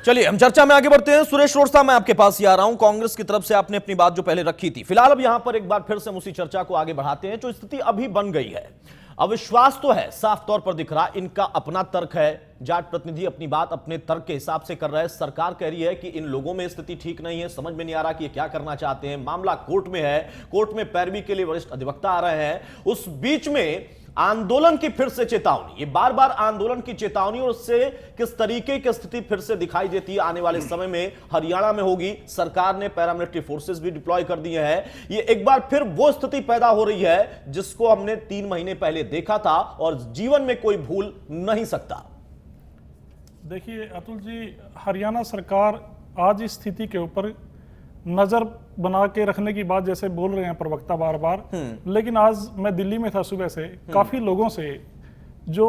चलिए हम चर्चा में आगे बढ़ते हैं। सुरेश रोड साहब, मैं आपके पास ही आ रहा हूं। कांग्रेस की तरफ से आपने अपनी बात जो पहले रखी थी, फिलहाल अब यहां पर एक बार फिर से हम उसी चर्चा को आगे बढ़ाते हैं। जो स्थिति अभी बन गई है, अविश्वास तो है, साफ तौर पर दिख रहा, इनका अपना तर्क है। जाट प्रतिनिधि अपनी बात अपने तर्क के हिसाब से कर रहे हैं। सरकार कह रही है कि इन लोगों में स्थिति ठीक नहीं है, समझ में नहीं आ रहा कि ये क्या करना चाहते हैं। मामला कोर्ट में है, कोर्ट में पैरवी के लिए वरिष्ठ अधिवक्ता आ रहे हैं। उस बीच में आंदोलन की फिर से चेतावनी, ये बार बार आंदोलन की चेतावनी, और उससे किस तरीके की स्थिति फिर से दिखाई देती है आने वाले समय में हरियाणा में होगी। सरकार ने पैरामिलिट्री फोर्सेस भी डिप्लॉय कर दिए हैं। ये एक बार फिर वो स्थिति पैदा हो रही है जिसको हमने 3 महीने पहले देखा था और जीवन में कोई भूल नहीं सकता। देखिए अतुल जी, हरियाणा सरकार आज इस स्थिति के ऊपर नजर बना के रखने की बात जैसे बोल रहे हैं प्रवक्ता बार बार, लेकिन आज मैं दिल्ली में था सुबह से, काफी लोगों से जो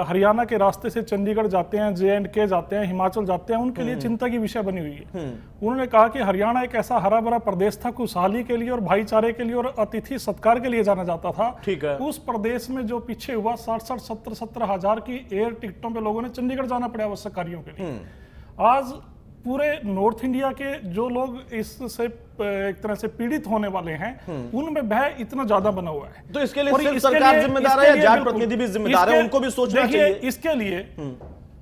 हरियाणा के रास्ते से चंडीगढ़ जाते हैं, JNK जाते हैं, हिमाचल जाते हैं, उनके लिए चिंता की विषय बनी हुई है। उन्होंने कहा कि हरियाणा एक ऐसा हरा भरा प्रदेश था, खुशहाली के लिए और भाईचारे के लिए और अतिथि सत्कार के लिए जाना जाता था। ठीक है। उस प्रदेश में जो पीछे हुआ 60-70 हजार की एयर टिकटों पे लोगों ने चंडीगढ़ जाना पड़ा आवश्यक कार्यों के लिए। आज पूरे नॉर्थ इंडिया के जो लोग इससे एक तरह से पीड़ित होने वाले हैं, उनमें भय इतना ज्यादा बना हुआ है। तो इसके लिए सिर्फ सरकार जिम्मेदार है या जाट प्रतिनिधि भी जिम्मेदार है? उनको भी सोचना चाहिए। इसके लिए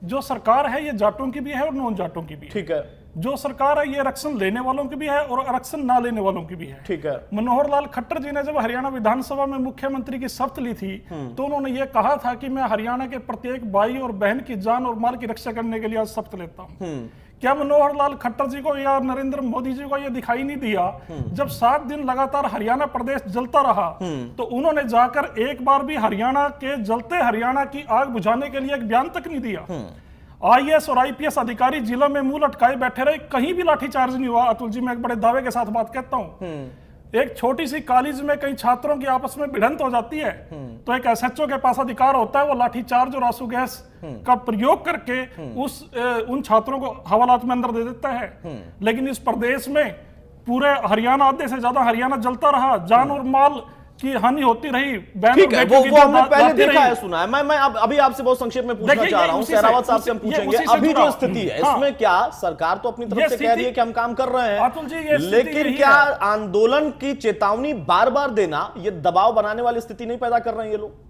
जो सरकार है ये जाटों की भी है और नॉन जाटों की भी है। ठीक है। जो सरकार है ये आरक्षण लेने वालों की भी है और आरक्षण ना लेने वालों की भी है। ठीक है। मनोहर लाल खट्टर जी ने जब हरियाणा विधानसभा में मुख्यमंत्री की शपथ ली थी, तो उन्होंने ये कहा था कि मैं हरियाणा के प्रत्येक भाई और बहन की जान और माल की रक्षा करने के लिए आज शपथ लेता हूँ। क्या मनोहर लाल खट्टर जी को या नरेंद्र मोदी जी को यह दिखाई नहीं दिया जब 7 दिन लगातार हरियाणा प्रदेश जलता रहा, तो उन्होंने जाकर एक बार भी हरियाणा के जलते हरियाणा की आग बुझाने के लिए एक बयान तक नहीं दिया? IAS और IPS अधिकारी जिलों में मुंह लटकाए बैठे रहे, कहीं भी लाठीचार्ज नहीं हुआ। अतुल जी, मैं एक बड़े दावे के साथ बात कहता हूँ, एक छोटी सी कॉलेज में कई छात्रों की आपस में भिड़ंत हो जाती है, तो एक SHO के पास अधिकार होता है, वो लाठीचार्ज और आंसू गैस का प्रयोग करके उन छात्रों को हवालात में अंदर दे देता है। लेकिन इस प्रदेश में पूरे हरियाणा, आधे से ज्यादा हरियाणा जलता रहा, जान और माल की हानि होती रही। ठीक है, वो हमने पहले देखा है, सुना है। मैं अभी आपसे बहुत संक्षेप में पूछना चाह रहा हूं, सहरावत साहब से हम पूछेंगे अभी जो स्थिति है इसमें क्या सरकार तो अपनी तरफ से कह रही है कि हम काम कर रहे हैं, लेकिन क्या आंदोलन की चेतावनी बार बार देना ये दबाव बनाने वाली स्थिति नहीं पैदा कर रहे हैं ये लोग?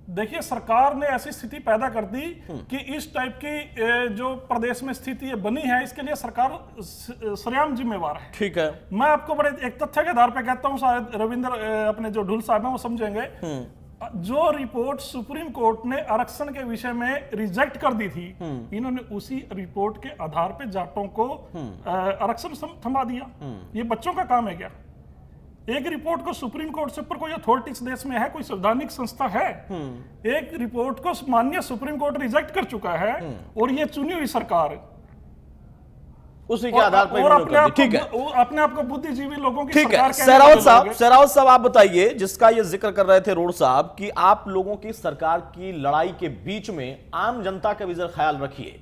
देखिए, सरकार ने ऐसी स्थिति पैदा कर दी कि इस टाइप की जो प्रदेश में स्थिति बनी है, इसके लिए सरकार सरेआम जिम्मेवार है। ठीक है। मैं आपको बड़े एक तथ्य के आधार पे कहता हूं, शायद रविंद्र अपने जो ढुल साहब हैं वो समझेंगे। जो रिपोर्ट सुप्रीम कोर्ट ने आरक्षण के विषय में रिजेक्ट कर दी थी, इन्होंने उसी रिपोर्ट के आधार पे जाटों को आरक्षण थमा दिया। ये बच्चों का काम है क्या? एक रिपोर्ट को सुप्रीम कोर्ट से ऊपर कोई अथॉरिटी इस देश में है? कोई संवैधानिक संस्था है? एक रिपोर्ट को माननीय सुप्रीम कोर्ट रिजेक्ट कर चुका है और ये चुनी हुई सरकार उसी के आधार पर अपने आप को बुद्धिजीवी लोगों की ठीक है। सहरावत साहब आप बताइए, जिसका ये जिक्र कर रहे थे रोड साहब, कि आप लोगों की सरकार की लड़ाई के बीच में आम जनता का भी जरा ख्याल रखिए।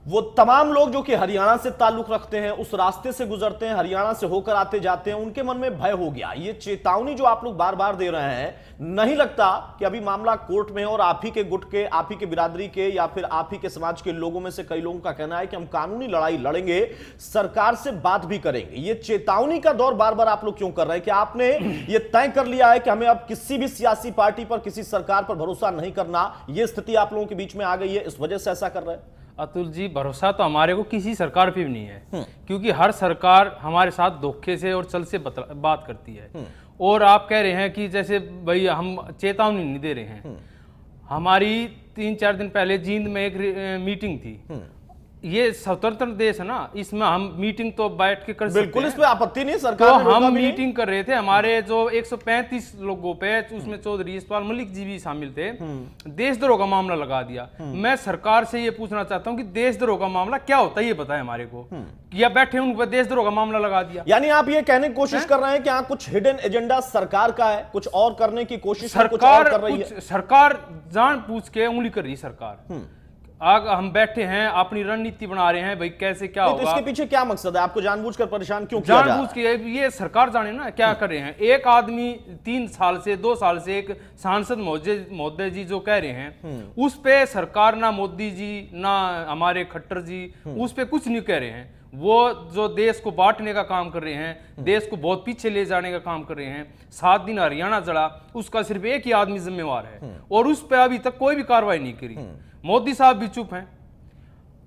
वो तमाम लोग जो कि हरियाणा से ताल्लुक रखते हैं, उस रास्ते से गुजरते हैं, हरियाणा से होकर आते जाते हैं, उनके मन में भय हो गया। ये चेतावनी जो आप लोग बार बार दे रहे हैं, नहीं लगता कि अभी मामला कोर्ट में है और आप ही के गुट के, आप ही के बिरादरी के या फिर आप ही के समाज के लोगों में से कई लोगों का कहना है कि हम कानूनी लड़ाई लड़ेंगे, सरकार से बात भी करेंगे। ये चेतावनी का दौर बार बार आप लोग क्यों कर रहे हैं? कि आपने ये तय कर लिया है कि हमें अब किसी भी सियासी पार्टी पर, किसी सरकार पर भरोसा नहीं करना? ये स्थिति आप लोगों के बीच में आ गई है, इस वजह से ऐसा कर रहे हैं? अतुल जी, भरोसा तो हमारे को किसी सरकार पे भी नहीं है, क्योंकि हर सरकार हमारे साथ धोखे से और छल से बात करती है। और आप कह रहे हैं कि जैसे भाई हम चेतावनी नहीं दे रहे हैं। हमारी 3-4 दिन पहले जींद में एक मीटिंग थी। ये स्वतंत्र देश है ना, इसमें हम मीटिंग तो बैठ के कर सकते हैं, बिल्कुल, इस पे आपत्ति नहीं, सरकार तो हम मीटिंग कर रहे थे। हमारे जो 135 लोगों पे, उसमें चौधरी यशपाल मलिक जी भी शामिल थे। देशद्रोह का मामला लगा दिया। मैं सरकार से ये पूछना चाहता हूँ कि देशद्रोह का मामला क्या होता है, ये बताएं हमारे को। या बैठे उन पर देशद्रोह का मामला लगा दिया? यानी आप ये कहने की कोशिश कर रहे हैं कि यहाँ कुछ हिडन एजेंडा सरकार का है, कुछ और करने की कोशिश सरकार कर रही है। सरकार जान पूछ के उंगली कर रही है सरकार। आग हम बैठे हैं, अपनी रणनीति बना रहे हैं, भाई कैसे क्या तो होगा। इसके पीछे क्या मकसद है? आपको जानबूझकर परेशान क्यों किया जा रहा है? जानबूझ के ये सरकार जाने ना क्या कर रहे हैं। एक आदमी 3 साल से 2 साल से एक सांसद महोदय जी जो कह रहे हैं, उस पे सरकार ना मोदी जी ना हमारे खट्टर जी उस पे कुछ नहीं कह रहे हैं। वो जो देश को बांटने का काम कर रहे हैं, देश को बहुत पीछे ले जाने का काम कर रहे हैं। 7 दिन हरियाणा जला, उसका सिर्फ एक ही आदमी जिम्मेवार है और उस पर अभी तक कोई भी कार्रवाई नहीं करी। मोदी साहब भी चुप हैं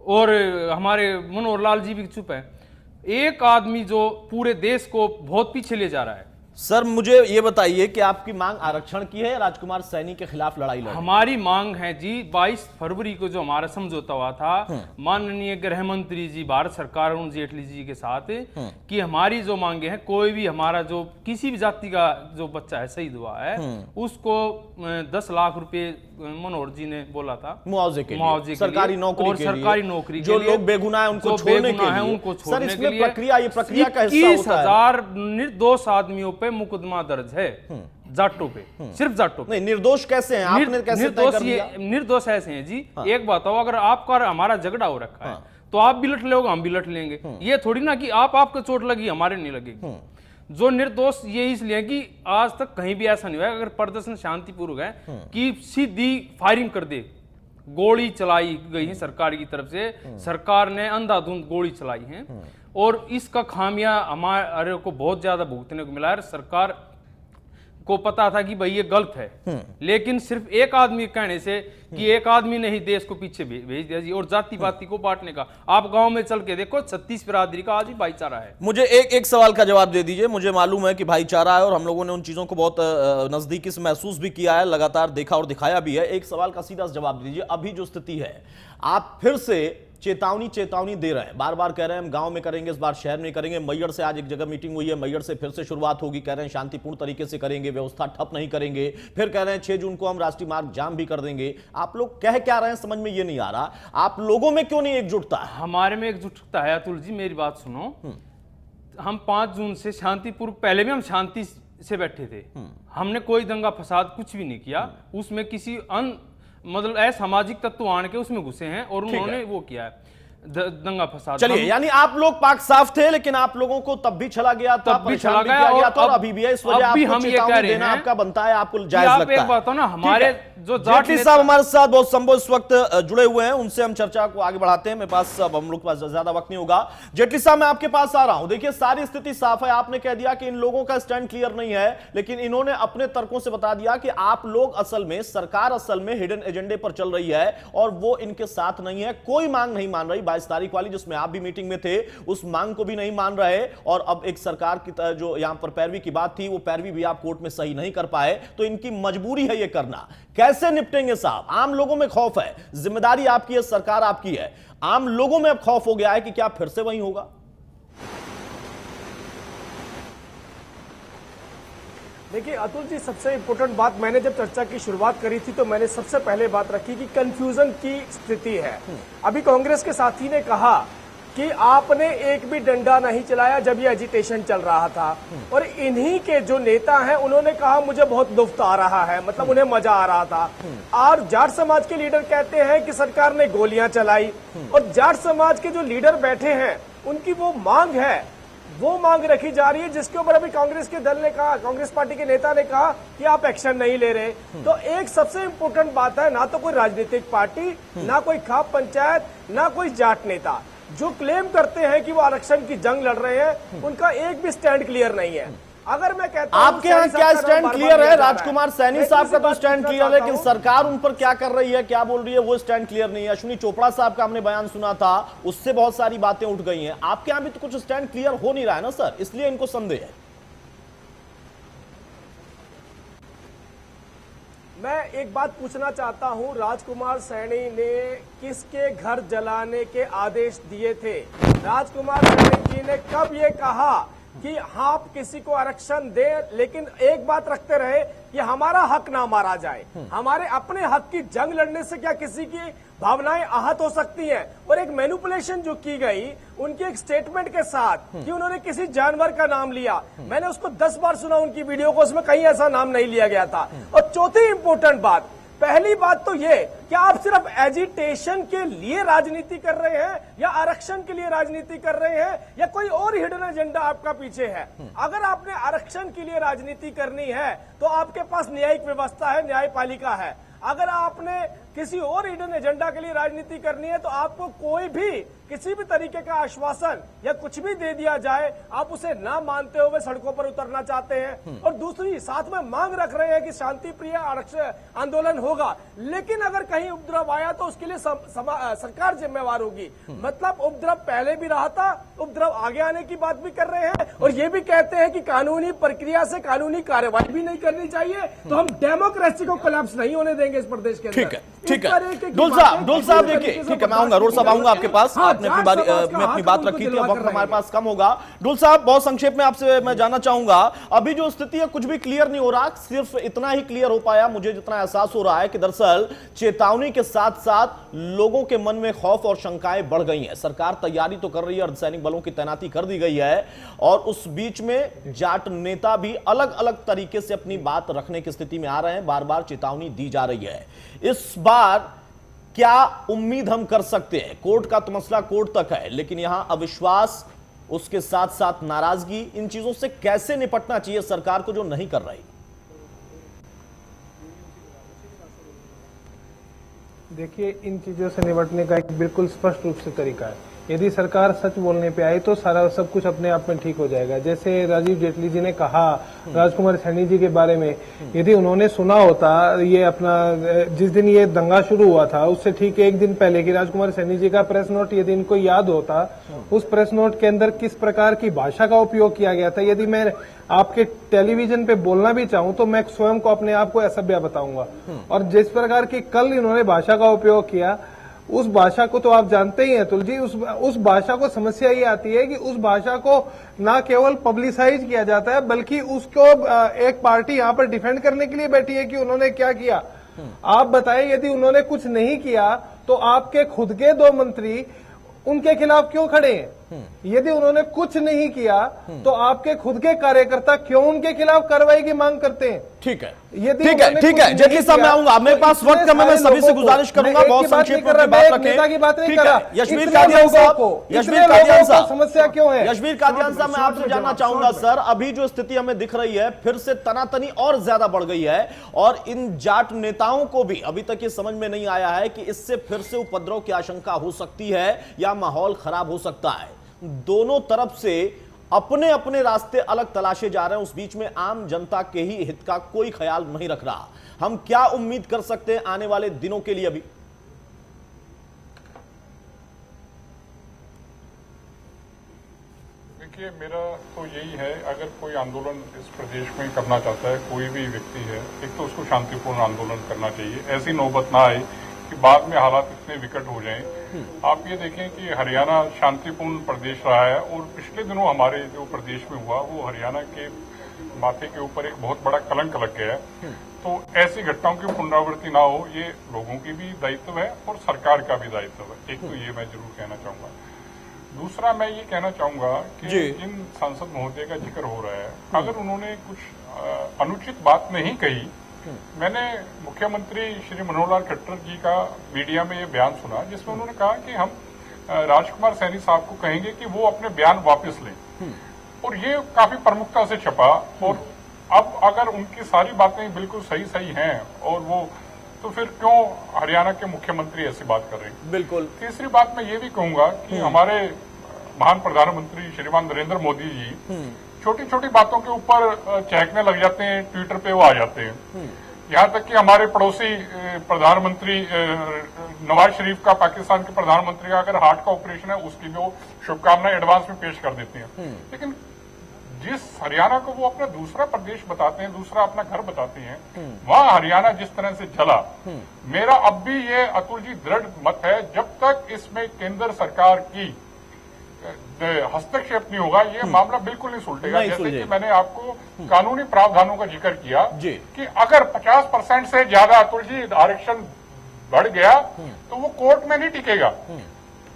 और हमारे मनोहर लाल जी भी चुप हैं। एक आदमी जो पूरे देश को बहुत पीछे ले जा रहा है। सर मुझे ये बताइए कि आपकी मांग आरक्षण की है या राजकुमार सैनी के खिलाफ लड़ाई लड़नी? हमारी मांग है जी 22 फरवरी को जो हमारा समझौता हुआ था माननीय गृह मंत्री जी भारत सरकार अरुण जेटली जी के साथ कि हमारी जो मांगे हैं, कोई भी हमारा जो किसी भी जाति का जो बच्चा है शहीद हुआ है उसको 10 लाख रुपए मनोहर जी ने बोला था मुआवजे के लिए, सरकारी नौकरी और सरकारी नौकरी जो लोग बेगुनाह है उनको छोड़ने के लिए। उनको सर छोड़ने के इसमें लिए प्रक्रिया का हिस्सा होता है। 21,000 निर्दोष आदमियों पे मुकदमा दर्ज है, जाटों पे, सिर्फ जाटों पे। नहीं, निर्दोष कैसे हैं? आपने कैसे तय कर दिया? निर्दोष ऐसे हैं जी। एक बात हो, अगर आपका और हमारा झगड़ा हो रखा है तो आप भी लट लोगे, हम भी लट लेंगे। ये थोड़ी ना कि आपको चोट लगी हमारे नहीं लगेगी। जो निर्दोष ये इसलिए कि आज तक कहीं भी ऐसा नहीं हुआ अगर प्रदर्शन शांतिपूर्वक है कि सीधी फायरिंग कर दे। गोली चलाई गई है सरकार की तरफ से, सरकार ने अंधाधुंध गोली चलाई है और इसका खामिया हमारे को बहुत ज्यादा भुगतने को मिला है। सरकार को पता था कि भाई ये गलत है, लेकिन सिर्फ एक आदमी कहने से कि एक आदमी ने ही देश को पीछे भेज दिया जी। और जाति पाति को बांटने का आप गांव में चल के देखो, 36 बिरादरी का आज भी भाईचारा है। मुझे एक सवाल का जवाब दे दीजिए। मुझे मालूम है कि भाईचारा है और हम लोगों ने उन चीजों को बहुत नजदीकी से महसूस भी किया है, लगातार देखा और दिखाया भी है। एक सवाल का सीधा जवाब दीजिए, अभी जो स्थिति है आप फिर से चेतावनी दे रहे हैं, बार बार कह रहे हैं हम गांव में करेंगे, इस बार शहर में करेंगे। मैहर से आज एक जगह मीटिंग हुई है, मैहर से फिर से शुरुआत होगी, कह रहे हैं शांतिपूर्ण तरीके से करेंगे, व्यवस्था ठप नहीं करेंगे। फिर कह रहे हैं 6 जून को हम राष्ट्रीय मार्ग जाम भी कर देंगे। आप लोग कह क्या रहे हैं समझ में ये नहीं आ रहा। आप लोगों में क्यों नहीं एकजुटता? हमारे में एकजुटता है। अतुल जी मेरी बात सुनो, हम 5 जून से शांतिपूर्वक, पहले भी हम शांति से बैठे थे, हमने कोई दंगा फसाद कुछ भी नहीं किया। उसमें किसी मतलब असामाजिक तत्व आने के उसमें घुसे हैं और उन्होंने वो किया है दंगा फसाद। चलिए, यानी आप लोग पाक साफ थे, लेकिन आप लोगों को तब भी चला गया था, तब भी चला गया और अभी भी है। इस वजह अभी आपको हम ये चेतावनी कह रहे देना हैं, आपका बनता है, आपको जायज लगता है। एक बात हो ना, हमारे जो जेटली साहब हमारे साथ बहुत संभव इस वक्त जुड़े हुए हैं, उनसे हम चर्चा को आगे बढ़ाते हैं। मेरे पास अब हम लोग के पास ज्यादा वक्त नहीं होगा। जेटली साहब मैं आपके पास आ रहा हूं। देखिए सारी स्थिति साफ है। आपने कह दिया कि इन लोगों का स्टैंड क्लियर नहीं है, लेकिन इन्होंने अपने तर्कों से बता दिया कि आप लोग असल में, सरकार असल में हिडन एजेंडे पर चल रही है और वो इनके साथ नहीं है। कोई मांग नहीं मान रही 22 तारीख वाली, जिसमें आप भी मीटिंग में थे, उस मांग को भी नहीं मान रहे। और अब एक सरकार की जो यहां पर पैरवी की बात थी, वो पैरवी भी आप कोर्ट में सही नहीं कर पाए, तो इनकी मजबूरी है ये करना। कैसे निपटेंगे साहब? आम लोगों में खौफ है, जिम्मेदारी आपकी है, सरकार आपकी है। आम लोगों में अब खौफ हो गया है कि क्या फिर से वही होगा? देखिए अतुल जी, सबसे इंपॉर्टेंट बात, मैंने जब चर्चा की शुरुआत करी थी तो मैंने सबसे पहले बात रखी कि कंफ्यूजन की स्थिति है। अभी कांग्रेस के साथी ने कहा कि आपने एक भी डंडा नहीं चलाया जब ये एजिटेशन चल रहा था, और इन्हीं के जो नेता हैं उन्होंने कहा मुझे बहुत लुत्फ आ रहा है, मतलब उन्हें मजा आ रहा था। और जाट समाज के लीडर कहते हैं कि सरकार ने गोलियां चलाई, और जाट समाज के जो लीडर बैठे हैं उनकी वो मांग है, वो मांग रखी जा रही है, जिसके ऊपर अभी कांग्रेस के दल ने कहा, कांग्रेस पार्टी के नेता ने कहा कि आप एक्शन नहीं ले रहे। तो एक सबसे इंपॉर्टेंट बात है, ना तो कोई राजनीतिक पार्टी, ना कोई खाप पंचायत, ना कोई जाट नेता जो क्लेम करते हैं कि वो आरक्षण की जंग लड़ रहे हैं, उनका एक भी स्टैंड क्लियर नहीं है। अगर मैं कहता हूं आपके यहाँ क्या स्टैंड क्लियर है? राजकुमार सैनी साहब का तो स्टैंड क्लियर है, लेकिन सरकार उन पर क्या कर रही है, क्या बोल रही है, वो स्टैंड क्लियर नहीं है। अश्विनी चोपड़ा साहब का हमने बयान सुना था, उससे बहुत सारी बातें उठ गई हैं। आपके यहाँ भी तो कुछ स्टैंड क्लियर हो नहीं रहा है ना सर, इसलिए इनको संदेह है। मैं एक बात पूछना चाहता हूं, राजकुमार सैनी ने किसके घर जलाने के आदेश दिए थे? राजकुमार सैनी जी ने कब ये कहा कि आप किसी को आरक्षण दें, लेकिन एक बात रखते रहे कि हमारा हक ना मारा जाए। हमारे अपने हक की जंग लड़ने से क्या किसी की भावनाएं आहत हो सकती हैं? और एक मैनिपुलेशन जो की गई उनके एक स्टेटमेंट के साथ कि उन्होंने किसी जानवर का नाम लिया, मैंने उसको 10 बार सुना उनकी वीडियो को, उसमें कहीं ऐसा नाम नहीं लिया गया था। और चौथी इंपॉर्टेंट बात, पहली बात तो ये कि आप सिर्फ एजिटेशन के लिए राजनीति कर रहे हैं या आरक्षण के लिए राजनीति कर रहे हैं या कोई और हिडन एजेंडा आपका पीछे है। अगर आपने आरक्षण के लिए राजनीति करनी है तो आपके पास न्यायिक व्यवस्था है, न्यायपालिका है। अगर आपने किसी और हिडन एजेंडा के लिए राजनीति करनी है तो आपको कोई भी किसी भी तरीके का आश्वासन या कुछ भी दे दिया जाए आप उसे ना मानते हुए सड़कों पर उतरना चाहते हैं। और दूसरी साथ में मांग रख रहे हैं कि शांति प्रिय आरक्षण आंदोलन होगा, लेकिन अगर कहीं उपद्रव आया तो उसके लिए सरकार जिम्मेवार होगी। मतलब उपद्रव पहले भी रहा था, उपद्रव आगे आने की बात भी कर रहे हैं और ये भी कहते हैं कि कानूनी प्रक्रिया से कानूनी कार्रवाई भी नहीं करनी चाहिए। तो हम डेमोक्रेसी को कोलैप्स नहीं होने देंगे इस प्रदेश के अंदर। ठीक है, ठीक है। डोल साहब देखिए, ठीक है, मैं आऊंगा, रोड साहब आऊंगा आपके पास। आपने अपनी बारी में अपनी बात रखी थी, अब वक्त हमारे पास कम होगा। डोल साहब, बहुत संक्षेप में आपसे मैं जानना चाहूंगा, अभी जो स्थिति है कुछ भी क्लियर नहीं हो रहा, सिर्फ इतना ही क्लियर हो पाया मुझे जितना एहसास हो रहा है कि दरअसल चेतावनी के साथ साथ लोगों के मन में खौफ और शंकाएं बढ़ गई हैं। सरकार तैयारी तो कर रही है, अर्धसैनिक बलों की तैनाती कर दी गई है और उस बीच में जाट नेता भी अलग अलग तरीके से अपनी बात रखने की स्थिति में आ रहे हैं, बार बार चेतावनी दी जा रही है। इस बार क्या उम्मीद हम कर सकते हैं? कोर्ट का तो मसला कोर्ट तक है, लेकिन यहां अविश्वास, उसके साथ साथ नाराजगी, इन चीजों से कैसे निपटना चाहिए सरकार को जो नहीं कर रही? देखिए, इन चीजों से निपटने का एक बिल्कुल स्पष्ट रूप से तरीका है। यदि सरकार सच बोलने पे आई तो सारा सब कुछ अपने आप में ठीक हो जाएगा। जैसे राजीव जेटली जी ने कहा राजकुमार सैनी जी के बारे में, यदि उन्होंने सुना होता ये अपना जिस दिन ये दंगा शुरू हुआ था उससे ठीक एक दिन पहले कि राजकुमार सैनी जी का प्रेस नोट यदि इनको याद होता, उस प्रेस नोट के अंदर किस प्रकार की भाषा का उपयोग किया गया था, यदि मैं आपके टेलीविजन पे बोलना भी चाहूं तो मैं स्वयं को अपने आप को असभ्य बताऊंगा। और जिस प्रकार की कल इन्होंने भाषा का उपयोग किया, उस भाषा को तो आप जानते ही हैं अतुल जी, उस भाषा को समस्या ये आती है कि उस भाषा को ना केवल पब्लिसाइज किया जाता है बल्कि उसको एक पार्टी यहाँ पर डिफेंड करने के लिए बैठी है कि उन्होंने क्या किया। आप बताएं, यदि उन्होंने कुछ नहीं किया तो आपके खुद के 2 मंत्री उनके खिलाफ क्यों खड़े हैं? यदि उन्होंने कुछ नहीं किया तो आपके खुद के कार्यकर्ता क्यों उनके खिलाफ कार्रवाई की मांग करते हैं? ठीक है, ठीक है, जेटली साहब मैं आऊंगा, मेरे पास वक्त कम है, मैं सभी से गुजारिश करूंगा बहुत संक्षेप में बात रखें। ठीक है, यशवीर कादियान साहब, समस्या क्यों है? यशवीर कादियान साहब, मैं आपसे जानना चाहूंगा सर, अभी जो स्थिति हमें दिख रही है फिर से तनातनी और ज्यादा बढ़ गई है और इन जाट नेताओं को भी अभी तक ये समझ में नहीं आया है कि इससे फिर से उपद्रव की आशंका हो सकती है या माहौल खराब हो सकता है। दोनों तरफ से अपने अपने रास्ते अलग तलाशे जा रहे हैं, उस बीच में आम जनता के ही हित का कोई ख्याल नहीं रख रहा। हम क्या उम्मीद कर सकते हैं आने वाले दिनों के लिए? अभी देखिए, मेरा तो यही है, अगर कोई आंदोलन इस प्रदेश में करना चाहता है, कोई भी व्यक्ति है, एक तो उसको शांतिपूर्ण आंदोलन करना चाहिए। ऐसी नौबत ना आए कि बाद में हालात इतने विकट हो जाएं। आप ये देखें कि हरियाणा शांतिपूर्ण प्रदेश रहा है और पिछले दिनों हमारे जो प्रदेश में हुआ वो हरियाणा के माथे के ऊपर एक बहुत बड़ा कलंक लग गया है। तो ऐसी घटनाओं की पुनरावृत्ति ना हो, ये लोगों की भी दायित्व है और सरकार का भी दायित्व है। एक तो ये मैं जरूर कहना चाहूंगा। दूसरा मैं ये कहना चाहूंगा कि इन सांसद महोदय का जिक्र हो रहा है, अगर उन्होंने कुछ अनुचित बात नहीं कही, मैंने मुख्यमंत्री श्री मनोहर लाल खट्टर जी का मीडिया में ये बयान सुना जिसमें उन्होंने कहा कि हम राजकुमार सैनी साहब को कहेंगे कि वो अपने बयान वापस लें, और ये काफी प्रमुखता से छपा। और अब अगर उनकी सारी बातें बिल्कुल सही हैं और वो, तो फिर क्यों हरियाणा के मुख्यमंत्री ऐसी बात कर रहे हैं? बिल्कुल। तीसरी बात मैं ये भी कहूंगा कि हमारे महान प्रधानमंत्री श्रीमान नरेंद्र मोदी जी छोटी छोटी बातों के ऊपर चहकने लग जाते हैं, ट्विटर पे वो आ जाते हैं। यहाँ तक कि हमारे पड़ोसी प्रधानमंत्री नवाज शरीफ का, पाकिस्तान के प्रधानमंत्री का अगर हार्ट का ऑपरेशन है उसकी भी वो शुभकामनाएं एडवांस में पेश कर देते हैं। लेकिन जिस हरियाणा को वो अपना दूसरा प्रदेश बताते हैं, दूसरा अपना घर बताते हैं, वहां हरियाणा जिस तरह से जला, मेरा अब भी ये अतुल जी दृढ़ मत है, जब तक इसमें केंद्र सरकार की हस्तक्षेप नहीं होगा ये मामला बिल्कुल नहीं सुलटेगा। जैसे कि मैंने आपको कानूनी प्रावधानों का जिक्र किया कि अगर 50% से ज्यादा अतुल जी आरक्षण बढ़ गया तो वो कोर्ट में नहीं टिकेगा,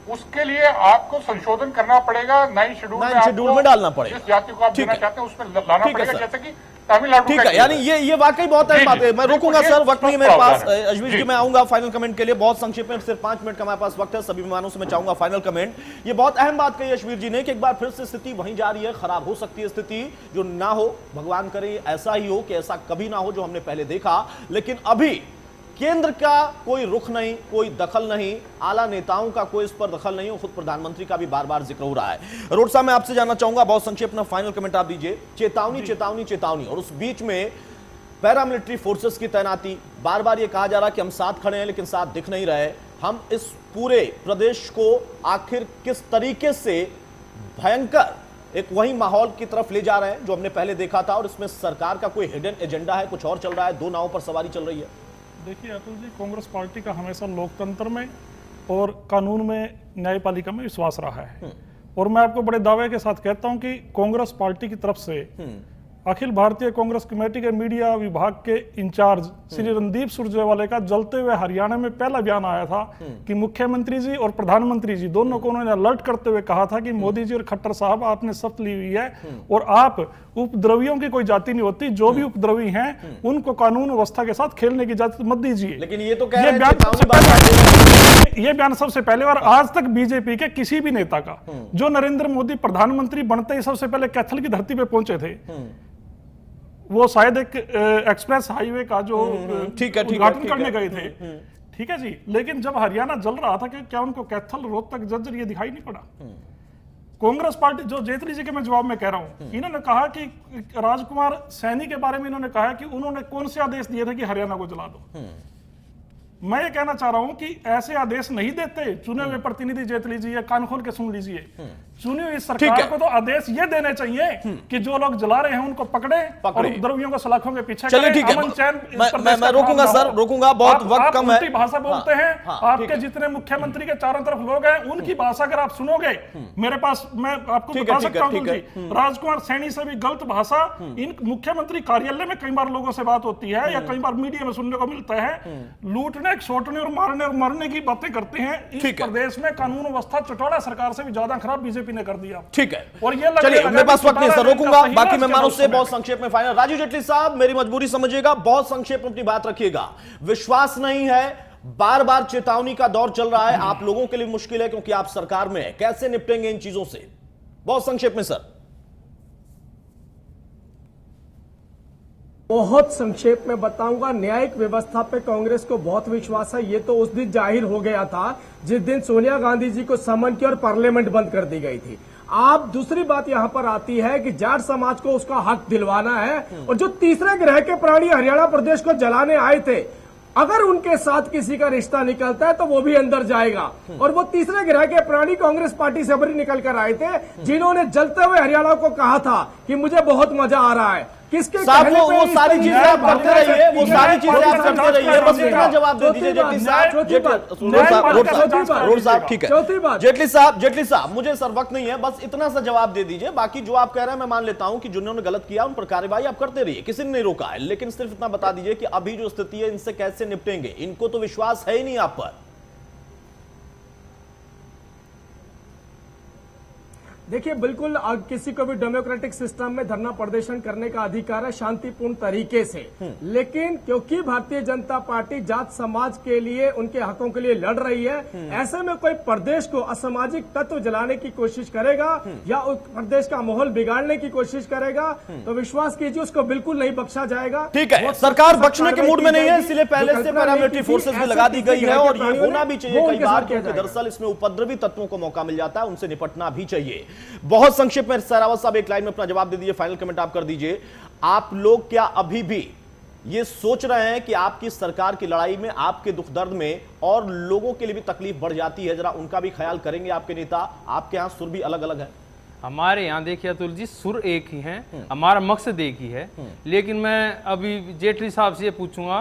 उसके लिए आपको संशोधन करना पड़ेगा, 9 शेड्यूल में डालना पड़ेगा, जिस जाति को आप देना चाहते हैं उसमें लाना पड़ेगा। जैसे कि तमिलनाडु ठीक का है, यानी ये वाकई बहुत अहम जी, बात है। मैं जी, रोकूंगा ये सर, वक्त नहीं है मेरे प्रावधान पास। है। अजमेर जी जी। मैं आऊंगा फाइनल कमेंट के लिए, बहुत संक्षेप में, सिर्फ 5 मिनट का हमारे पास वक्त है। सभी विमानों से मैं चाहूंगा फाइनल कमेंट। ये बहुत अहम बात कही अजमेर जी ने कि एक बार फिर से स्थिति वहीं जा रही है, खराब हो सकती है स्थिति, जो ना हो, भगवान करे ऐसा ही हो कि ऐसा कभी ना हो जो हमने पहले देखा। लेकिन अभी केंद्र का कोई रुख नहीं, कोई दखल नहीं, आला नेताओं का कोई इस पर दखल नहीं, और खुद प्रधानमंत्री का भी बार बार जिक्र हो रहा है। रोड साहब मैं आपसे जानना चाहूंगा, बहुत संक्षेप में फाइनल कमेंट आप दीजिए। चेतावनी चेतावनी चेतावनी, और उस बीच में पैरामिलिट्री फोर्सेस की तैनाती, बार बार ये कहा जा रहा कि हम साथ खड़े हैं, लेकिन साथ दिख नहीं रहे। हम इस पूरे प्रदेश को आखिर किस तरीके से भयंकर एक वही माहौल की तरफ ले जा रहे हैं जो हमने पहले देखा था, और इसमें सरकार का कोई हिडन एजेंडा है, कुछ और चल रहा है, दो नावों पर सवारी चल रही है? देखिए अतुल जी, कांग्रेस पार्टी का हमेशा लोकतंत्र में और कानून में, न्यायपालिका में विश्वास रहा है। और मैं आपको बड़े दावे के साथ कहता हूं कि कांग्रेस पार्टी की तरफ से अखिल भारतीय कांग्रेस कमेटी के मीडिया विभाग के इंचार्ज श्री रणदीप सुरजेवाला का जलते हुए हरियाणा में पहला बयान आया था कि मुख्यमंत्री जी और प्रधानमंत्री जी दोनों को उन्होंने अलर्ट करते हुए कहा था कि मोदी जी और खट्टर साहब आपने शपथ ली हुई है और आप उपद्रवियों की कोई जाति नहीं होती, जो भी उपद्रवी हैं उनको कानून व्यवस्था के साथ खेलने की इजाजत मत दीजिए। लेकिन ये तो कह रहे ये हैं बयान चेतावनी सबसे पहले, ये बयान सबसे पहले और आज तक बीजेपी के किसी भी नेता का, जो नरेंद्र मोदी प्रधानमंत्री बनते ही सबसे पहले कैथल की धरती पे पहुंचे थे, वो शायद एक एक्सप्रेस हाईवे का जो उद्घाटन करने गए थे, ठीक है जी। लेकिन जब हरियाणा जल रहा था कि क्या उनको कैथल, रोहतक, झज्जर ये दिखाई नहीं पड़ा? कांग्रेस पार्टी, जो जेटली जी के मैं जवाब में कह रहा हूं, इन्होंने कहा कि राजकुमार सैनी के बारे में इन्होंने कहा कि उन्होंने कौन से आदेश दिए थे कि हरियाणा को जला दो। मैं ये कहना चाह रहा हूं कि ऐसे आदेश नहीं देते चुने हुए प्रतिनिधि जेटली जी, कान खोल के सुन लीजिए। चुनी हुई सरकार को तो आदेश ये देने चाहिए कि जो लोग जला रहे हैं उनको पकड़े और उपद्रवियों को सलाखों के पीछे चलिए ठीक है, मैं रोकूंगा सर, रोकूंगा, बहुत वक्त कम है। भाषा बोलते हैं, आपके जितने मुख्यमंत्री के चारों तरफ लोग हैं उनकी भाषा अगर आप सुनोगे, मेरे पास, मैं आपको बता सकता हूं जी, राजकुमार सैनी से भी गलत भाषा इन मुख्यमंत्री कार्यालय में कई बार लोगों से बात होती है या कई बार मीडिया में सुनने को मिलता है। लूटने, छोटने और मरने की बातें करते हैं। इस प्रदेश में कानून व्यवस्था चौटाला सरकार से भी ज्यादा खराब बीजेपी ने कर दिया। ठीक है, और ये चलिए मेरे पास वक्त नहीं, सर रोकूंगा। बाकी मेहमानों से बहुत संक्षेप में फाइनल। राजीव जेटली साहब, मेरी मजबूरी समझिएगा, बहुत संक्षेप में अपनी बात रखिएगा। विश्वास नहीं है, बार बार चेतावनी का दौर चल रहा है, आप लोगों के लिए मुश्किल है क्योंकि आप सरकार में है, कैसे निपटेंगे इन चीजों से? बहुत संक्षेप में सर। बहुत संक्षेप में बताऊंगा, न्यायिक व्यवस्था पे कांग्रेस को बहुत विश्वास है। ये तो उस दिन जाहिर हो गया था जिस दिन सोनिया गांधी जी को समन किया और पार्लियामेंट बंद कर दी गई थी। आप दूसरी बात यहां पर आती है कि जाट समाज को उसका हक दिलवाना है, और जो तीसरे ग्रह के प्राणी हरियाणा प्रदेश को जलाने आए थे, अगर उनके साथ किसी का रिश्ता निकलता है तो वो भी अंदर जाएगा। और वो तीसरे ग्रह के प्राणी कांग्रेस पार्टी से बड़ी निकल कर आए थे, जिन्होंने जलते हुए हरियाणा को कहा था कि मुझे बहुत मजा आ रहा है। किसके साहब वो सारी चीजें आप करते रहिए, वो सारी चीजें आप करते रहिए, बस इतना जवाब दे दीजिए जेटली साहब। रोड साहब ठीक है, जेटली साहब मुझे सर वक्त नहीं है, बस इतना सा जवाब दे दीजिए। बाकी जो आप कह रहे हैं मैं मान लेता हूं कि जिन्होंने गलत किया उन पर कार्रवाई आप करते रहिए, किसी ने नहीं रोका है, लेकिन सिर्फ इतना बता दीजिए कि अभी जो स्थिति है इनसे कैसे निपटेंगे? इनको तो विश्वास है ही नहीं आप पर। देखिए, बिल्कुल किसी को भी डेमोक्रेटिक सिस्टम में धरना प्रदर्शन करने का अधिकार है शांतिपूर्ण तरीके से, लेकिन क्योंकि भारतीय जनता पार्टी जाट समाज के लिए, उनके हकों के लिए लड़ रही है, ऐसे में कोई प्रदेश को असामाजिक तत्व जलाने की कोशिश करेगा या उस प्रदेश का माहौल बिगाड़ने की कोशिश करेगा तो विश्वास कीजिए उसको बिल्कुल नहीं बख्शा जाएगा। ठीक है, सरकार बख्शने के मूड में नहीं है, इसलिए पहले से पैरामिलिट्री फोर्सेस भी लगा दी गई है, और ये होना भी चाहिए कई बार, क्योंकि दरअसल इसमें उपद्रवी तत्वों को मौका मिल जाता है, उनसे निपटना भी चाहिए। बहुत संक्षेप में सहरावत साहब एक लाइन में अपना जवाब दे दीजिए, फाइनल कमेंट आप कर दीजिए। आप लोग क्या अभी भी ये सोच रहे हैं कि आपकी सरकार की लड़ाई में, आपके दुख दर्द में और लोगों के लिए भी तकलीफ बढ़ जाती है, जरा उनका भी ख्याल करेंगे आपके नेता? आपके यहां सुर भी अलग अलग है। हमारे यहाँ देखिए अतुल जी, सुर एक ही है, हमारा मकसद एक ही है। लेकिन मैं अभी जेटली साहब से ये पूछूंगा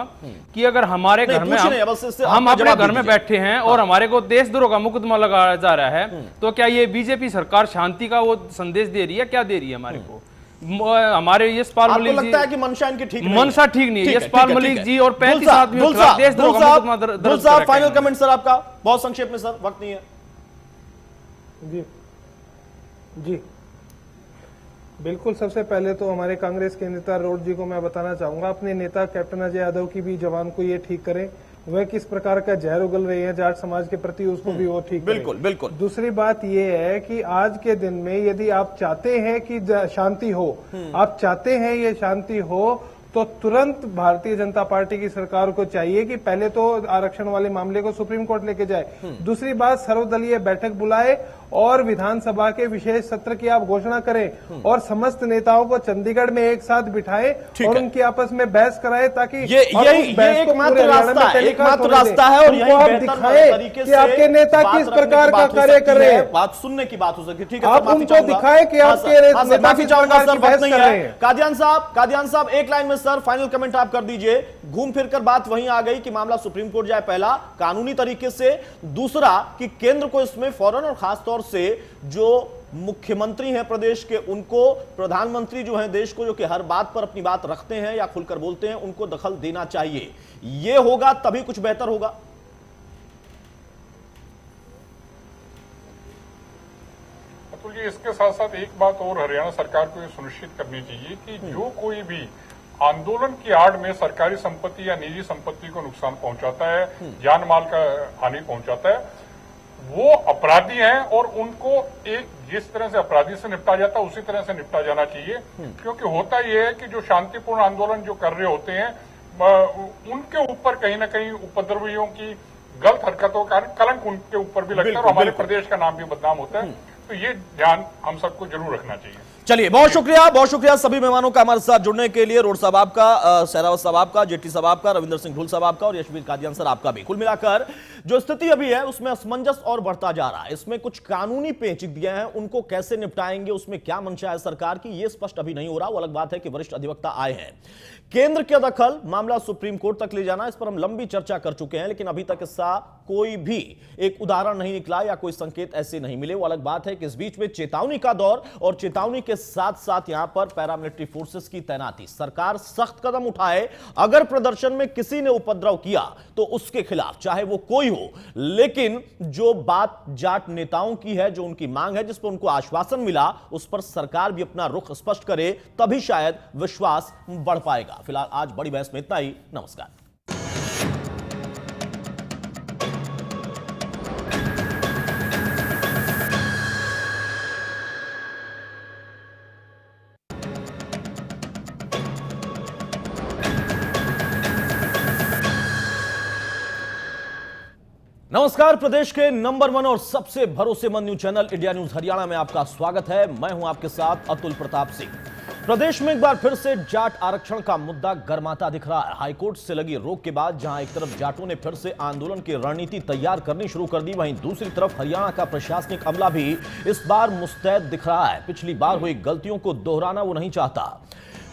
कि अगर हमारे घर में हम अपने घर में बैठे हैं और हमारे को देशद्रोह का मुकदमा लगाया जा रहा है, तो क्या ये बीजेपी सरकार शांति का वो संदेश दे रही है? क्या दे रही है हमारे को? हमारे यशपाल मलिक जी, लगता है कि मंशा इनकी ठीक नहीं, मंशा ठीक नहीं है। यशपाल मलिक जी और 35 आदमियों के खिलाफ देशद्रोह का मुकदमा दर्ज किया। फाइनल कमेंट सर आपका, बहुत संक्षेप में सर, वक्त नहीं है। जी, बिल्कुल, सबसे पहले तो हमारे कांग्रेस के नेता रोड जी को मैं बताना चाहूंगा, अपने नेता कैप्टन अजय यादव की भी जबान को ये ठीक करें, वह किस प्रकार का जहर उगल रही है जाट समाज के प्रति, उसको भी वो ठीक करें। बिल्कुल बिल्कुल। दूसरी बात ये है कि आज के दिन में यदि आप चाहते हैं कि शांति हो, आप चाहते हैं ये शांति हो, तो तुरंत भारतीय जनता पार्टी की सरकार को चाहिए कि पहले तो आरक्षण वाले मामले को सुप्रीम कोर्ट लेके जाए। दूसरी बात, सर्वदलीय बैठक बुलाए और विधानसभा के विशेष सत्र की आप घोषणा करें और समस्त नेताओं को चंडीगढ़ में एक साथ बिठाएं और उनकी आपस में बहस कराएं, ताकि ये एकमात्र रास्ता है, एकमात्र रास्ता है और यही आप बेहतर दिखाएं तरीके कि से आपके नेता किस प्रकार का कार्य कर रहे हैं, बात सुनने की बात हो सकती है। ठीक है, आप उनको दिखाएं कि आपके नेता माफी किस चाहूंगा प्रकार सर, की बात बहस नहीं कर रहे है। हैं। कादियान साहब एक लाइन में सर फाइनल कमेंट आप कर दीजिए। घूम फिरकर बात वहीं आ गई कि मामला सुप्रीम कोर्ट जाए, पहला कानूनी तरीके से, दूसरा कि केंद्र को इसमें फौरन और खासतौर से जो मुख्यमंत्री हैं प्रदेश के, उनको प्रधानमंत्री जो हैं देश को, जो कि हर बात पर अपनी बात रखते हैं या खुलकर बोलते हैं, उनको दखल देना चाहिए। ये होगा तभी कुछ बेहतर होगा। अतुल जी, इसके साथ साथ एक बात और हरियाणा सरकार को ये सुनिश्चित करनी चाहिए कि जो कोई भी आंदोलन की आड़ में सरकारी संपत्ति या निजी संपत्ति को नुकसान पहुंचाता है, जान माल का हानि पहुंचाता है, वो अपराधी हैं और उनको एक जिस तरह से अपराधी से निपटा जाता है उसी तरह से निपटा जाना चाहिए। क्योंकि होता यह है कि जो शांतिपूर्ण आंदोलन जो कर रहे होते हैं, उनके ऊपर कहीं ना कहीं उपद्रवियों की गलत हरकतों का कलंक उनके ऊपर भी लगता है और हमारे प्रदेश का नाम भी बदनाम होता है। तो ये ध्यान हम सबको जरूर रखना चाहिए। चलिए, बहुत शुक्रिया सभी मेहमानों का हमारे साथ जुड़ने के लिए। रोड साहब आपका, सहरावत साहब आपका, जेटली साहब आपका, रविंदर सिंह ढुल साहब आपका और यशवीर कादियान सर आपका भी। कुल मिलाकर जो स्थिति अभी है उसमें असमंजस और बढ़ता जा रहा है। इसमें कुछ कानूनी पेचीदगियां हैं, उनको कैसे निपटाएंगे, उसमें क्या मंशा है सरकार की, यह स्पष्ट अभी नहीं हो रहा। वो अलग बात है कि वरिष्ठ अधिवक्ता आए हैं। केंद्र के दखल, मामला सुप्रीम कोर्ट तक ले जाना, इस पर हम लंबी चर्चा कर चुके हैं, लेकिन अभी तक इसका कोई भी एक उदाहरण नहीं निकला या कोई संकेत ऐसे नहीं मिले। वो अलग बात है कि इस बीच में चेतावनी का दौर और चेतावनी के साथ साथ यहां पर पैरामिलिट्री फोर्सेस की तैनाती। सरकार सख्त कदम उठाए, अगर प्रदर्शन में किसी ने उपद्रव किया तो उसके खिलाफ, चाहे वो कोई हो। लेकिन जो बात जाट नेताओं की है, जो उनकी मांग है, जिस पर उनको आश्वासन मिला, उस पर सरकार भी अपना रुख स्पष्ट करे, तभी शायद विश्वास बढ़ पाएगा। फिलहाल आज बड़ी बहस में इतना ही। नमस्कार। नमस्कार, प्रदेश के नंबर 1 और सबसे भरोसेमंद news channel India news Haryana में आपका स्वागत है। मैं हूं आपके साथ अतुल प्रताप सिंह। प्रदेश में एक बार फिर से जाट आरक्षण का मुद्दा गर्माता दिख रहा है। हाईकोर्ट से लगी रोक के बाद जहां एक तरफ जाटों ने फिर से आंदोलन की रणनीति तैयार करनी शुरू कर दी, वहीं दूसरी तरफ हरियाणा का प्रशासनिक अमला भी इस बार मुस्तैद दिख रहा है। पिछली बार हुई गलतियों को दोहराना वो नहीं चाहता।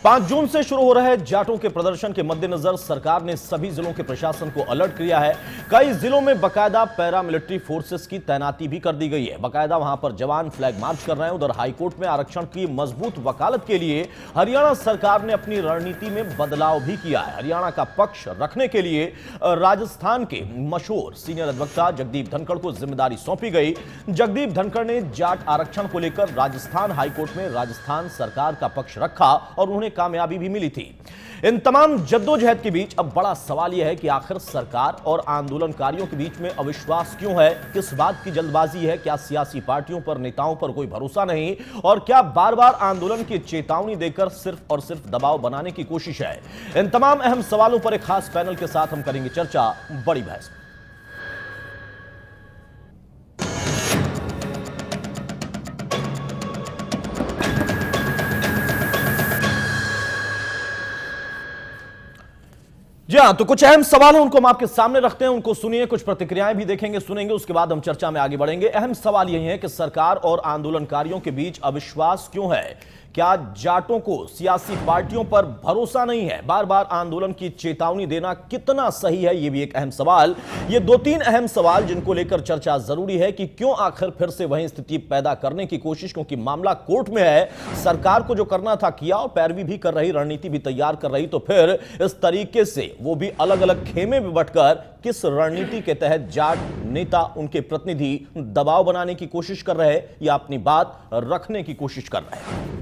5 जून से शुरू हो रहे जाटों के प्रदर्शन के मद्देनजर सरकार ने सभी जिलों के प्रशासन को अलर्ट किया है। कई जिलों में बकायदा पैरामिलिट्री फोर्सेस की तैनाती भी कर दी गई है। बकायदा वहां पर जवान फ्लैग मार्च कर रहे हैं। उधर हाईकोर्ट में आरक्षण की मजबूत वकालत के लिए हरियाणा सरकार ने अपनी रणनीति में बदलाव भी किया है। हरियाणा का पक्ष रखने के लिए राजस्थान के मशहूर सीनियर अधिवक्ता जगदीप धनखड़ को जिम्मेदारी सौंपी गई। जगदीप धनखड़ ने जाट आरक्षण को लेकर राजस्थान हाईकोर्ट में राजस्थान सरकार का पक्ष रखा और उन्हें कामयाबी भी मिली थी। इन तमाम जद्दोजहद के बीच अब बड़ा सवाल यह है कि आखिर सरकार और आंदोलनकारियों के बीच में अविश्वास क्यों है? किस बात की जल्दबाजी है? क्या सियासी पार्टियों पर, नेताओं पर कोई भरोसा नहीं? और क्या बार बार आंदोलन की चेतावनी देकर सिर्फ और सिर्फ दबाव बनाने की कोशिश है? इन तमाम अहम सवालों पर एक खास पैनल के साथ हम करेंगे चर्चा, बड़ी बहस। जी हाँ, तो कुछ अहम सवाल हैं, उनको हम आपके सामने रखते हैं, उनको सुनिए, कुछ प्रतिक्रियाएं भी देखेंगे, सुनेंगे, उसके बाद हम चर्चा में आगे बढ़ेंगे। अहम सवाल यही है कि सरकार और आंदोलनकारियों के बीच अविश्वास क्यों है? क्या जाटों को सियासी पार्टियों पर भरोसा नहीं है? बार बार आंदोलन की चेतावनी देना कितना सही है? यह भी एक अहम सवाल। ये 2-3 अहम सवाल जिनको लेकर चर्चा जरूरी है कि क्यों आखिर फिर से वही स्थिति पैदा करने की कोशिश, क्योंकि मामला कोर्ट में है, सरकार को जो करना था किया और पैरवी भी कर रही, रणनीति भी तैयार कर रही, तो फिर इस तरीके से वो भी अलग अलग खेमे में बंटकर किस रणनीति के तहत जाट नेता, उनके प्रतिनिधि दबाव बनाने की कोशिश कर रहे हैं या अपनी बात रखने की कोशिश कर रहे हैं?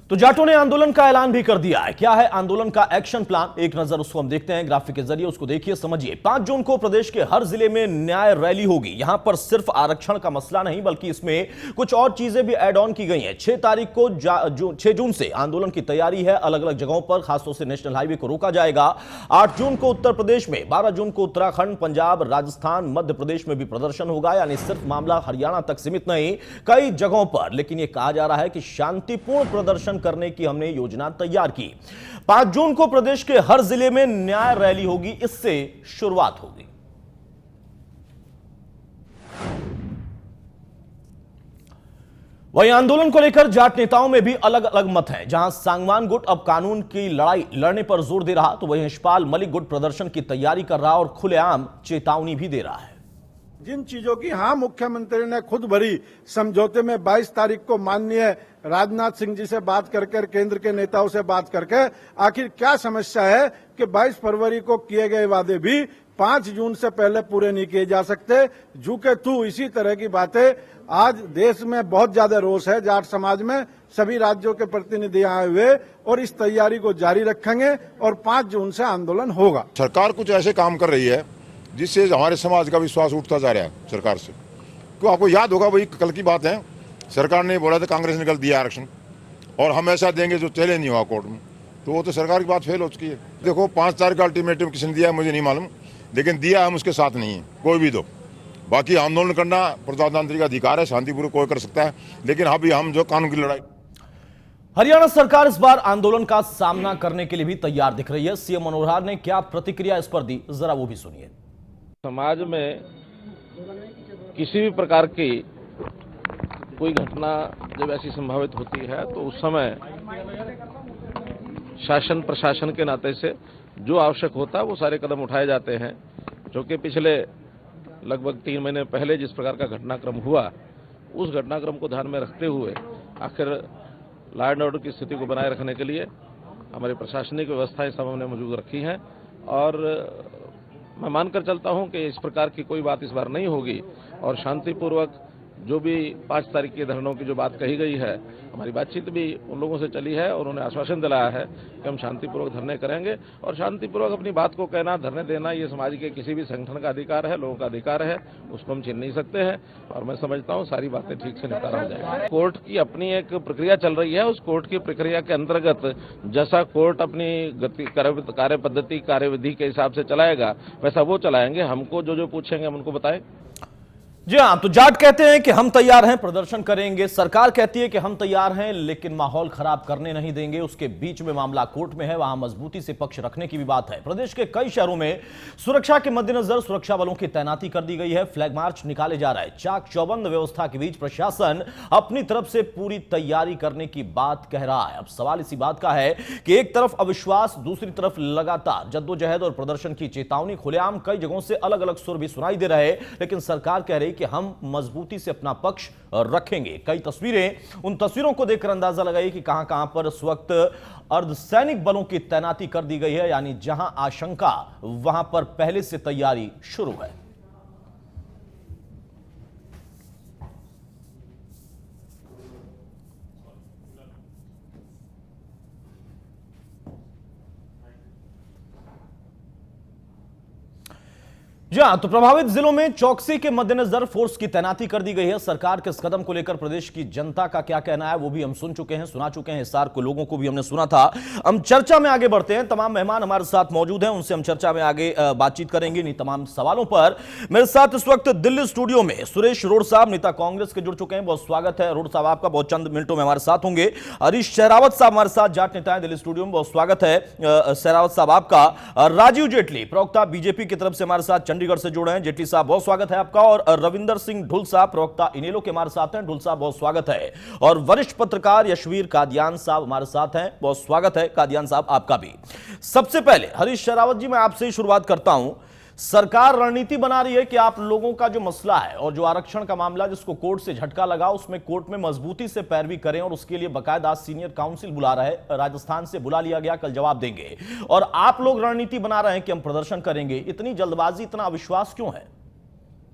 तो जाटों ने आंदोलन का ऐलान भी कर दिया है। क्या है आंदोलन का एक्शन प्लान, एक नजर उसको हम देखते हैं ग्राफिक के जरिए, उसको देखिए समझिए। 5 जून को प्रदेश के हर जिले में न्याय रैली होगी। यहां पर सिर्फ आरक्षण का मसला नहीं बल्कि इसमें कुछ और चीजें भी ऐड ऑन की गई हैं। 6 तारीख को 6 जून से आंदोलन की तैयारी है। अलग अलग जगहों पर खासतौर से नेशनल हाईवे को रोका जाएगा। 8 जून को उत्तर प्रदेश में, 12 जून को उत्तराखंड, पंजाब, राजस्थान, मध्य प्रदेश में भी प्रदर्शन होगा। यानी सिर्फ मामला हरियाणा तक सीमित नहीं, कई जगहों पर। लेकिन यह कहा जा रहा है कि शांतिपूर्ण प्रदर्शन करने की हमने योजना तैयार की। 5 जून को प्रदेश के हर जिले में न्याय रैली होगी, इससे शुरुआत होगी। वहीं आंदोलन को लेकर जाट नेताओं में भी अलग अलग मत हैं। जहां सांगवान गुट अब कानून की लड़ाई लड़ने पर जोर दे रहा, तो वहीं यशपाल मलिक गुट प्रदर्शन की तैयारी कर रहा और खुलेआम चेतावनी भी दे रहा है। जिन चीजों की मुख्यमंत्री ने खुद भरी समझौते में 22 तारीख को माननीय राजनाथ सिंह जी से बात करके, केंद्र के नेताओं से बात करके, आखिर क्या समस्या है कि 22 फरवरी को किए गए वादे भी 5 जून से पहले पूरे नहीं किए जा सकते। झुके तू, इसी तरह की बातें आज देश में बहुत ज्यादा रोष है जाट समाज में। सभी राज्यों के प्रतिनिधि आए हुए और इस तैयारी को जारी रखेंगे और 5 जून से आंदोलन होगा। सरकार कुछ ऐसे काम कर रही है जिससे हमारे समाज का विश्वास उठता जा रहा है सरकार से। क्यों, आपको याद होगा वही कल की बात है, सरकार ने बोला था कांग्रेस ने निकल दिया आरक्षण और हम ऐसा देंगे जो चले नहीं हुआ कोर्ट में, तो वो तो सरकार की बात फेल हो चुकी है। देखो 5 तारीख का अल्टीमेटम किसने दिया है मुझे नहीं मालूम, लेकिन दिया हम उसके साथ नहीं है कोई भी। दो बाकी आंदोलन करना प्रजातांत्रिक अधिकार है, शांतिपूर्वक कोई कर सकता है, लेकिन अभी हम जो कानून की लड़ाई। हरियाणा सरकार इस बार आंदोलन का सामना करने के लिए भी तैयार दिख रही है। सीएम मनोहर ने क्या प्रतिक्रिया इस पर दी, जरा वो भी सुनिए। समाज में किसी भी प्रकार की कोई घटना जब ऐसी संभावित होती है तो उस समय शासन प्रशासन के नाते से जो आवश्यक होता है वो सारे कदम उठाए जाते हैं। जो कि पिछले लगभग 3 महीने पहले जिस प्रकार का घटनाक्रम हुआ, उस घटनाक्रम को ध्यान में रखते हुए आखिर लॉ एंड ऑर्डर की स्थिति को बनाए रखने के लिए हमारी प्रशासनिक व्यवस्थाएं सब हमने मौजूद रखी हैं। और मैं मानकर चलता हूं कि इस प्रकार की कोई बात इस बार नहीं होगी और शांतिपूर्वक जो भी 5 तारीख के धरनों की जो बात कही गई है, हमारी बातचीत भी उन लोगों से चली है और उन्होंने आश्वासन दिलाया है कि हम शांतिपूर्वक धरने करेंगे। और शांतिपूर्वक अपनी बात को कहना, धरने देना, ये समाज के किसी भी संगठन का अधिकार है, लोगों का अधिकार है, उसको हम छीन नहीं सकते हैं। और मैं समझता हूँ सारी बातें ठीक से निपटारा हो जाएगा। कोर्ट की अपनी एक प्रक्रिया चल रही है, उस कोर्ट की प्रक्रिया के अंतर्गत जैसा कोर्ट अपनी कार्य पद्धति, कार्यविधि के हिसाब से चलाएगा वैसा वो चलाएंगे। हमको जो पूछेंगे हम उनको बताएं। जी हां, तो जाट कहते हैं कि हम तैयार हैं, प्रदर्शन करेंगे। सरकार कहती है कि हम तैयार हैं लेकिन माहौल खराब करने नहीं देंगे। उसके बीच में मामला कोर्ट में है, वहां मजबूती से पक्ष रखने की भी बात है। प्रदेश के कई शहरों में सुरक्षा के मद्देनजर सुरक्षा बलों की तैनाती कर दी गई है। फ्लैग मार्च निकाले जा रहे हैं। चाक चौबंद व्यवस्था के बीच प्रशासन अपनी तरफ से पूरी तैयारी करने की बात कह रहा है। अब सवाल इसी बात का है कि एक तरफ अविश्वास, दूसरी तरफ लगातार जद्दोजहद और प्रदर्शन की चेतावनी। खुलेआम कई जगहों से अलग अलग सुर भी सुनाई दे रहे, लेकिन सरकार कह रही कि हम मजबूती से अपना पक्ष रखेंगे। कई तस्वीरें, उन तस्वीरों को देखकर अंदाजा लगाइए कि कहां कहां पर इस वक्त अर्धसैनिक बलों की तैनाती कर दी गई है। यानी जहां आशंका वहां पर पहले से तैयारी शुरू है। जी हां, तो प्रभावित जिलों में चौकसी के मद्देनजर फोर्स की तैनाती कर दी गई है। सरकार के इस कदम को लेकर प्रदेश की जनता का क्या कहना है वो भी हम सुना चुके हैं। हिसार के लोगों को भी हमने सुना था। हम चर्चा में आगे बढ़ते हैं। तमाम मेहमान हमारे साथ मौजूद हैं, उनसे हम चर्चा में आगे बातचीत करेंगे इन तमाम सवालों पर। मेरे साथ इस वक्त दिल्ली स्टूडियो में सुरेश रोड साहब, नेता कांग्रेस के, जुड़ चुके हैं। बहुत स्वागत है रोड साहब आपका, बहुत चंद मिनटों में हमारे साथ होंगे। हरीश शेरावत साहब हमारे साथ, जाट नेता है दिल्ली स्टूडियो में, बहुत स्वागत है शेरावत साहब आपका। राजीव जेटली, प्रवक्ता बीजेपी की तरफ से हमारे साथ चंडीगढ़ से जुड़े हैं। जेटली साहब बहुत स्वागत है आपका। और रविंदर सिंह ढुल साहब, प्रवक्ता इनेलो के हमारे साथ हैं। ढुल साहब बहुत स्वागत है। और वरिष्ठ पत्रकार यशवीर कादियान साहब हमारे साथ हैं, बहुत स्वागत है कादियान साहब आपका भी। सबसे पहले हरीश शेरावत जी, मैं आपसे ही शुरुआत करता हूं। सरकार रणनीति बना रही है कि आप लोगों का जो मसला है और जो आरक्षण का मामला जिसको कोर्ट से झटका लगा, उसमें कोर्ट में मजबूती से पैरवी करें और उसके लिए बकायदा सीनियर काउंसिल बुला रहा है। राजस्थान से बुला लिया गया, कल जवाब देंगे। और आप लोग रणनीति बना रहे हैं कि हम प्रदर्शन करेंगे। इतनी जल्दबाजी, इतना अविश्वास क्यों है?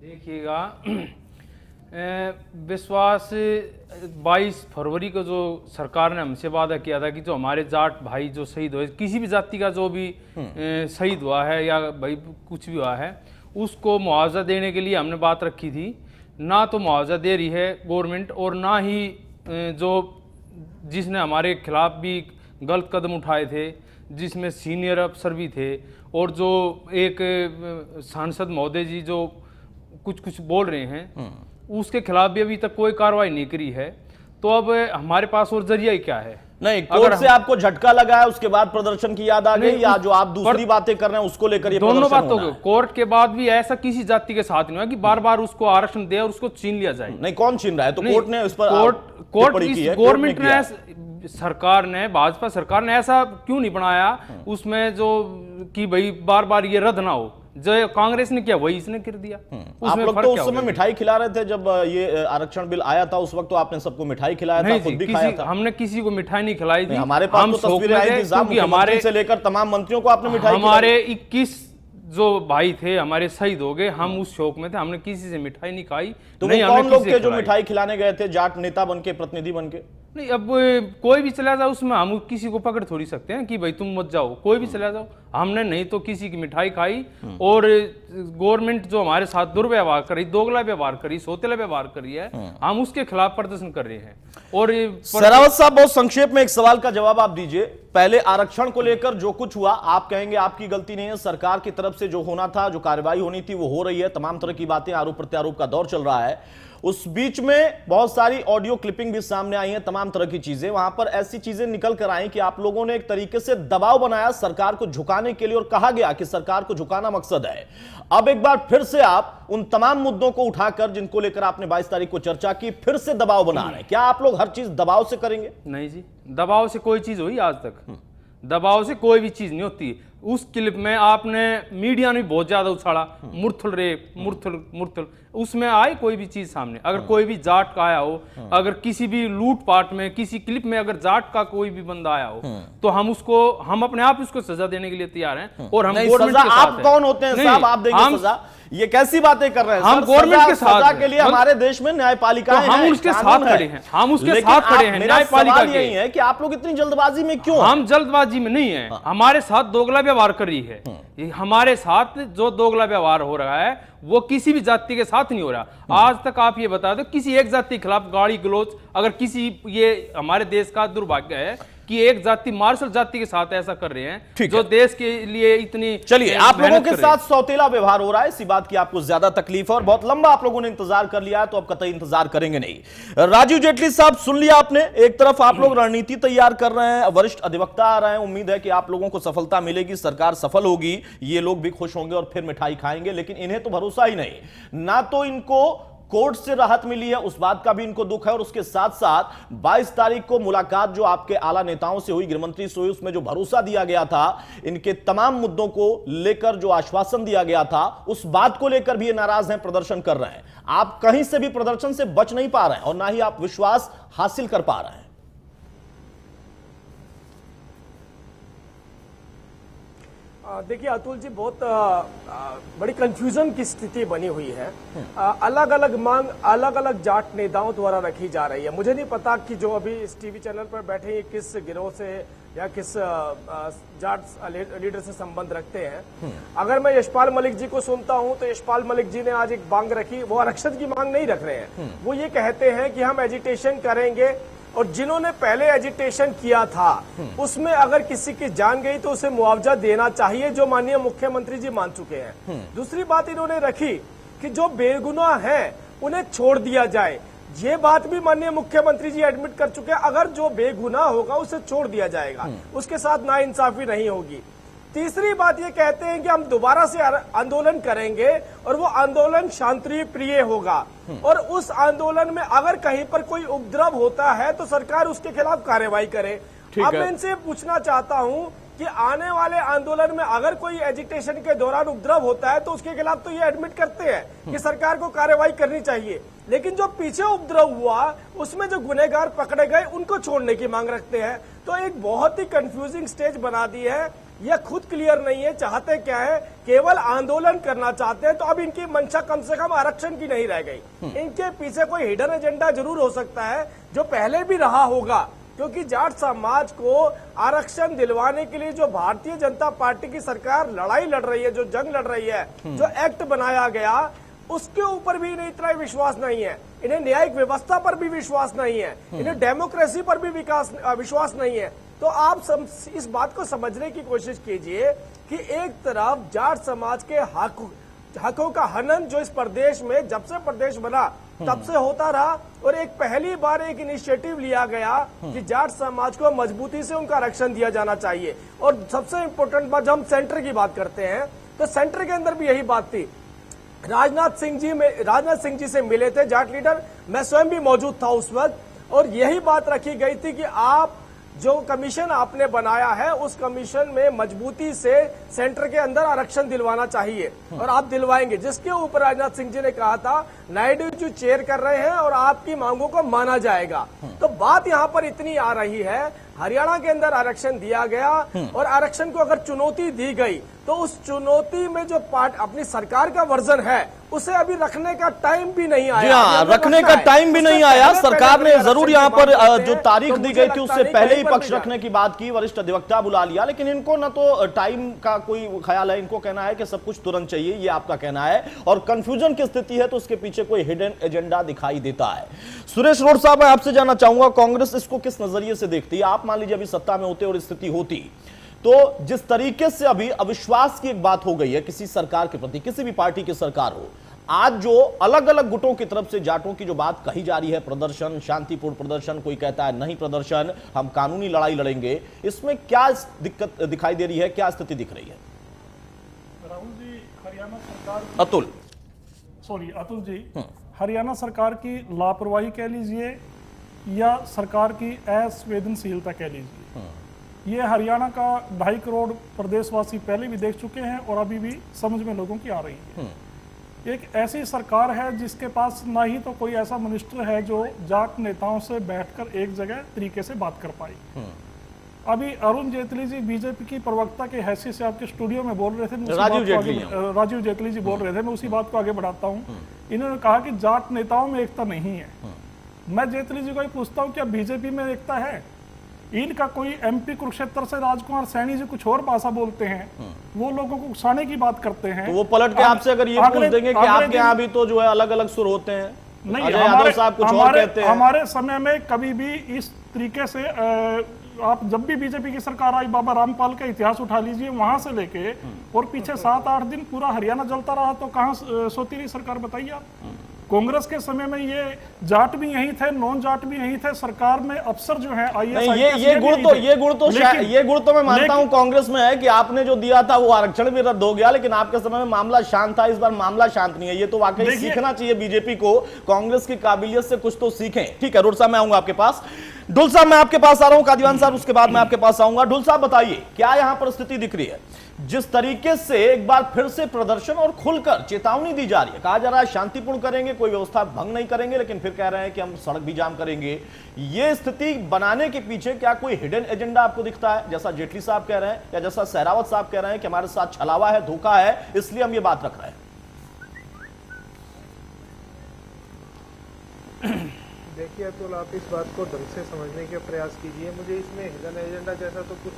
देखिएगा, विश्वास 22 फरवरी को जो सरकार ने हमसे वादा किया था कि जो हमारे जाट भाई जो शहीद हुए, किसी भी जाति का जो भी शहीद हुआ है या भाई कुछ भी हुआ है, उसको मुआवजा देने के लिए हमने बात रखी थी। ना तो मुआवजा दे रही है गवर्नमेंट, और ना ही जो जिसने हमारे खिलाफ भी गलत कदम उठाए थे, जिसमें सीनियर अफसर भी थे, और जो एक सांसद महोदय जी जो कुछ बोल रहे हैं, उसके खिलाफ भी अभी तक कोई कार्रवाई नहीं करी है। तो अब हमारे पास और जरिया ही क्या है? नहीं, कोर्ट से आपको झटका लगा है, उसके बाद प्रदर्शन की याद आ गई, या जो आप दूसरी बातें कर रहे हैं उसको लेकर ये दोनों बातों को कोर्ट के बाद भी ऐसा किसी जाति के साथ नहीं हुआ कि बार बार उसको आरक्षण दे और उसको छीन लिया जाए। नहीं, कौन छीन रहा है? तो कोर्ट ने इस पर गवर्नमेंट ने, सरकार ने, भाजपा सरकार ने ऐसा क्यों नहीं बनाया उसमें जो कि भाई बार बार ये रद्द ना हो। जो कांग्रेस ने किया वही इसने कर दिया। आप लोग तो उस समय मिठाई खिला रहे थे जब ये आरक्षण बिल आया था, उस वक्त तो आपने सबको मिठाई खिलाया था, खुद भी खाया था। हमने किसी को मिठाई नहीं खिलाई थी। हमारे पास तो तस्वीरें आई थी, मुख्यमंत्री से लेकर तमाम मंत्रियों को आपने मिठाई खिलाई। हमारे 21 जो भाई थे हमारे शहीद हो गए, हम उस शौक में थे, हमने किसी से मिठाई नहीं खाई। तो वो कौन लोग थे जो मिठाई खिलाने गए थे? जाट नेता बनके, प्रतिनिधि बनके? नहीं, अब कोई भी चला जाओ उसमें हम किसी को पकड़ थोड़ी सकते हैं कि भाई तुम मत जाओ, कोई भी चला जाओ। हमने नहीं तो किसी की मिठाई खाई, और गवर्नमेंट जो हमारे साथ दुर्व्यवहार करी, दोगला व्यवहार करी, सोतेला व्यवहार करी है, हम उसके खिलाफ प्रदर्शन कर रहे हैं। और सहरावत साहब, बहुत संक्षेप में एक सवाल का जवाब आप दीजिए। पहले आरक्षण को लेकर जो कुछ हुआ, आप कहेंगे आपकी गलती नहीं है, सरकार की तरफ से जो होना था, जो कार्रवाई होनी थी वो हो रही है, तमाम तरह की बातें, आरोप प्रत्यारोप का दौर चल रहा है। उस बीच में बहुत सारी ऑडियो क्लिपिंग भी सामने आई हैं, तमाम तरह की चीजें, वहां पर ऐसी चीजें निकल कर आई कि आप लोगों ने एक तरीके से दबाव बनाया सरकार को झुकाने के लिए, और कहा गया कि सरकार को झुकाना मकसद है। अब एक बार फिर से आप उन तमाम मुद्दों को उठाकर जिनको लेकर आपने 22 तारीख को चर्चा की, फिर से दबाव बना रहे हैं। क्या आप लोग हर चीज दबाव से करेंगे? नहीं जी, दबाव से कोई चीज हुई आज तक? दबाव से कोई भी चीज नहीं होती। उस क्लिप में आपने मीडिया ने बहुत ज्यादा उछाला, मुरथल रेप, मुरथल, उसमें आई कोई भी चीज सामने? अगर कोई भी जाट का आया हो, अगर किसी भी लूटपाट में किसी क्लिप में अगर जाट का कोई भी बंदा आया हो, तो हम अपने आप उसको सजा देने के लिए तैयार हैं। और हम गवर्नमेंट के साथ आप कौन होते हैं साहब, आप देंगे सजा? ये कैसी बातें कर रहे हैं? हम गवर्नमेंट के साथ के लिए हमारे देश में न्यायपालिका है, हम उसके साथ खड़े हैं, हम उसके साथ खड़े हैं। न्यायपालिका यही है कि आप लोग इतनी जल्दबाजी में क्यों? हम जल्दबाजी में नहीं है, हमारे साथ दोगला व्यवहार कर रही है। हमारे साथ जो दोगला व्यवहार हो रहा है वो किसी भी जाति के साथ नहीं हो रहा। आज तक आप ये बता दो, किसी एक जाति के खिलाफ गाली गलौज, अगर किसी, ये हमारे देश का दुर्भाग्य है कि एक जाति मार्शल जाति के साथ ऐसा कर रहे हैं जो देश के लिए इतनी। चलिए, आप लोगों के साथ सौतेला व्यवहार हो रहा है, इसी बात की आपको ज्यादा तकलीफ है और बहुत लंबा आप लोगों ने इंतजार कर लिया है, तो अब कतई इंतजार करेंगे नहीं। राजीव जेटली साहब, सुन लिया आपने, एक तरफ आप लोग रणनीति तैयार कर रहे हैं, वरिष्ठ अधिवक्ता आ रहे हैं, उम्मीद है कि आप लोगों को सफलता मिलेगी, सरकार सफल होगी, ये लोग भी खुश होंगे और फिर मिठाई खाएंगे। लेकिन इन्हें तो भरोसा ही नहीं, ना तो इनको कोर्ट से राहत मिली है, उस बात का भी इनको दुख है, और उसके साथ साथ 22 तारीख को मुलाकात जो आपके आला नेताओं से हुई, गृहमंत्री से हुई, उसमें जो भरोसा दिया गया था, इनके तमाम मुद्दों को लेकर जो आश्वासन दिया गया था, उस बात को लेकर भी ये नाराज हैं, प्रदर्शन कर रहे हैं। आप कहीं से भी प्रदर्शन से बच नहीं पा रहे हैं और ना ही आप विश्वास हासिल कर पा रहे हैं। देखिए अतुल जी, बहुत बड़ी कंफ्यूजन की स्थिति बनी हुई है। अलग अलग मांग अलग अलग जाट नेताओं द्वारा रखी जा रही है। मुझे नहीं पता कि जो अभी इस टीवी चैनल पर बैठे हैं किस गिरोह से या किस जाट लीडर से संबंध रखते हैं। अगर मैं यशपाल मलिक जी को सुनता हूं तो यशपाल मलिक जी ने आज एक मांग रखी, वो आरक्षण की मांग नहीं रख रहे हैं, वो ये कहते हैं कि हम एजिटेशन करेंगे और जिन्होंने पहले एजिटेशन किया था उसमें अगर किसी की जान गई तो उसे मुआवजा देना चाहिए, जो माननीय मुख्यमंत्री जी मान चुके हैं। दूसरी बात इन्होंने रखी कि जो बेगुनाह हैं उन्हें छोड़ दिया जाए, ये बात भी माननीय मुख्यमंत्री जी एडमिट कर चुके हैं। अगर जो बेगुनाह होगा उसे छोड़ दिया जाएगा, उसके साथ नाइंसाफी नहीं होगी। तीसरी बात ये कहते हैं कि हम दोबारा से आंदोलन करेंगे और वो आंदोलन शांति प्रिय होगा, और उस आंदोलन में अगर कहीं पर कोई उपद्रव होता है तो सरकार उसके खिलाफ कार्रवाई करे। अब मैं इनसे पूछना चाहता हूं कि आने वाले आंदोलन में अगर कोई एजिटेशन के दौरान उपद्रव होता है तो उसके खिलाफ तो ये एडमिट करते हैं कि सरकार को कार्रवाई करनी चाहिए, लेकिन जो पीछे उपद्रव हुआ उसमें जो गुनहगार पकड़े गए उनको छोड़ने की मांग रखते हैं। तो एक बहुत ही कंफ्यूजिंग स्टेज बना दी है ये खुद क्लियर नहीं है, चाहते क्या है, केवल आंदोलन करना चाहते हैं। तो अब इनकी मंशा कम से कम आरक्षण की नहीं रह गई। इनके पीछे कोई हिडन एजेंडा जरूर हो सकता है, जो पहले भी रहा होगा, क्योंकि जाट समाज को आरक्षण दिलवाने के लिए जो भारतीय जनता पार्टी की सरकार लड़ाई लड़ रही है, जो जंग लड़ रही है, जो एक्ट बनाया गया, उसके ऊपर भी इन्हें इतना विश्वास नहीं है। इन्हें न्यायिक व्यवस्था पर भी विश्वास नहीं है, इन्हें डेमोक्रेसी पर भी विश्वास नहीं है। तो आप इस बात को समझने की कोशिश कीजिए कि एक तरफ जाट समाज के हकों का हनन जो इस प्रदेश में जब से प्रदेश बना तब से होता रहा, और एक पहली बार एक इनिशिएटिव लिया गया कि जाट समाज को मजबूती से उनका आरक्षण दिया जाना चाहिए। और सबसे इम्पोर्टेंट बात, जब हम सेंटर की बात करते हैं तो सेंटर के अंदर भी यही बात थी। राजनाथ सिंह जी से मिले थे जाट लीडर, मैं स्वयं भी मौजूद था उस वक्त, और यही बात रखी गई थी कि आप जो कमीशन आपने बनाया है उस कमीशन में मजबूती से सेंटर के अंदर आरक्षण दिलवाना चाहिए, और आप दिलवाएंगे। जिसके ऊपर राजनाथ सिंह जी ने कहा था नायडू जी चेयर कर रहे हैं और आपकी मांगों को माना जाएगा। तो बात यहाँ पर इतनी आ रही है, हरियाणा के अंदर आरक्षण दिया गया, और आरक्षण को अगर चुनौती दी गई तो उस चुनौती में जो अपनी सरकार का वर्जन है उसे अभी रखने का टाइम भी नहीं आया। जी हाँ, रखने का टाइम भी नहीं आया। सरकार ने जरूर यहाँ पर जो तारीख दी गई थी उससे पहले ही पक्ष रखने की बात की, वरिष्ठ अधिवक्ता बुला लिया, लेकिन इनको ना तो टाइम का कोई ख्याल है, इनको कहना है कि सब कुछ तुरंत चाहिए, ये आपका कहना है, और कंफ्यूजन की स्थिति है तो उसके पीछे कोई हिडन एजेंडा दिखाई देता है। सुरेश रोड साहब, मैं आपसे जानना चाहूंगा कांग्रेस इसको किस नजरिए से देखती है? आप मान लीजिए अभी सत्ता में होते और स्थिति होती तो जिस तरीके से अभी अविश्वास की एक बात हो गई है किसी सरकार के प्रति, किसी भी पार्टी की सरकार हो, आज जो अलग अलग गुटों की तरफ से जाटों की जो बात कही जा रही है, प्रदर्शन, शांतिपूर्ण प्रदर्शन, कोई कहता है नहीं प्रदर्शन, हम कानूनी लड़ाई लड़ेंगे, इसमें क्या दिक्कत दिखाई दे रही है, क्या स्थिति दिख रही है? राहुल जी, हरियाणा सरकार, अतुल जी, हरियाणा सरकार की लापरवाही कह लीजिए या सरकार की असंवेदनशीलता कह लीजिए, ये हरियाणा का 2.5 करोड़ प्रदेशवासी पहले भी देख चुके हैं और अभी भी समझ में लोगों की आ रही है। एक ऐसी सरकार है जिसके पास ना ही तो कोई ऐसा मिनिस्टर है जो जाट नेताओं से बैठकर एक जगह तरीके से बात कर पाई। अभी अरुण जेटली जी बीजेपी की प्रवक्ता के हैसियत से आपके स्टूडियो में बोल रहे थे, राजीव जेटली जी बोल रहे थे, मैं उसी बात को आगे बढ़ाता हूँ। इन्होंने कहा कि जाट नेताओं में एकता नहीं है। मैं जेटली जी को ही पूछता हूँ, क्या बीजेपी में एकता है? इनका कोई एमपी कुरुक्षेत्र से राजकुमार सैनी जी कुछ और भाषा बोलते हैं, वो लोगों को उकसाने की बात करते हैं। तो वो पलट के आपसे अगर ये पूछ देंगे कि आपके यहाँ भी तो जो है अलग अलग सुर होते हैं, नहीं, हमारे समय में कभी भी इस तरीके से आप जब भी बीजेपी की सरकार आई, बाबा रामपाल का इतिहास उठा लीजिए, वहां से लेके और पीछे 7-8 दिन पूरा हरियाणा जलता रहा, तो कहाँ सोती रही सरकार, बताइए आप। कांग्रेस के समय में ये जाट भी यही थे, नॉन जाट भी यही थे, सरकार में अफसर जो है ये गुण तो मैं मानता हूं कांग्रेस में है कि आपने जो दिया था वो आरक्षण भी रद्द हो गया, लेकिन आपके समय में मामला शांत था, इस बार मामला शांत नहीं है। ये तो वाकई सीखना चाहिए बीजेपी को, कांग्रेस की काबिलियत से कुछ तो सीखें। ठीक है रोड साहब, मैं आऊंगा आपके पास। ढुल साहब, मैं आपके पास आ रहा हूं, कादियान साहब उसके बाद मैं आपके पास आऊंगा। ढुल साहब बताइए, क्या यहां पर स्थिति दिख रही है? जिस तरीके से एक बार फिर से प्रदर्शन और खुलकर चेतावनी दी जा रही है, कहा जा रहा है शांतिपूर्ण करेंगे, कोई व्यवस्था भंग नहीं करेंगे, लेकिन फिर कह रहे हैं कि हम सड़क भी जाम करेंगे। ये स्थिति बनाने के पीछे क्या कोई हिडन एजेंडा आपको दिखता है, जैसा जेटली साहब कह रहे हैं या जैसा सहरावत साहब कह रहे हैं कि हमारे साथ छलावा है, धोखा है, इसलिए हम ये बात रख रहे हैं? देखिए अतुल, आप इस बात को ढंग से समझने के प्रयास कीजिए। मुझे इसमें हिडन एजेंडा जैसा तो कुछ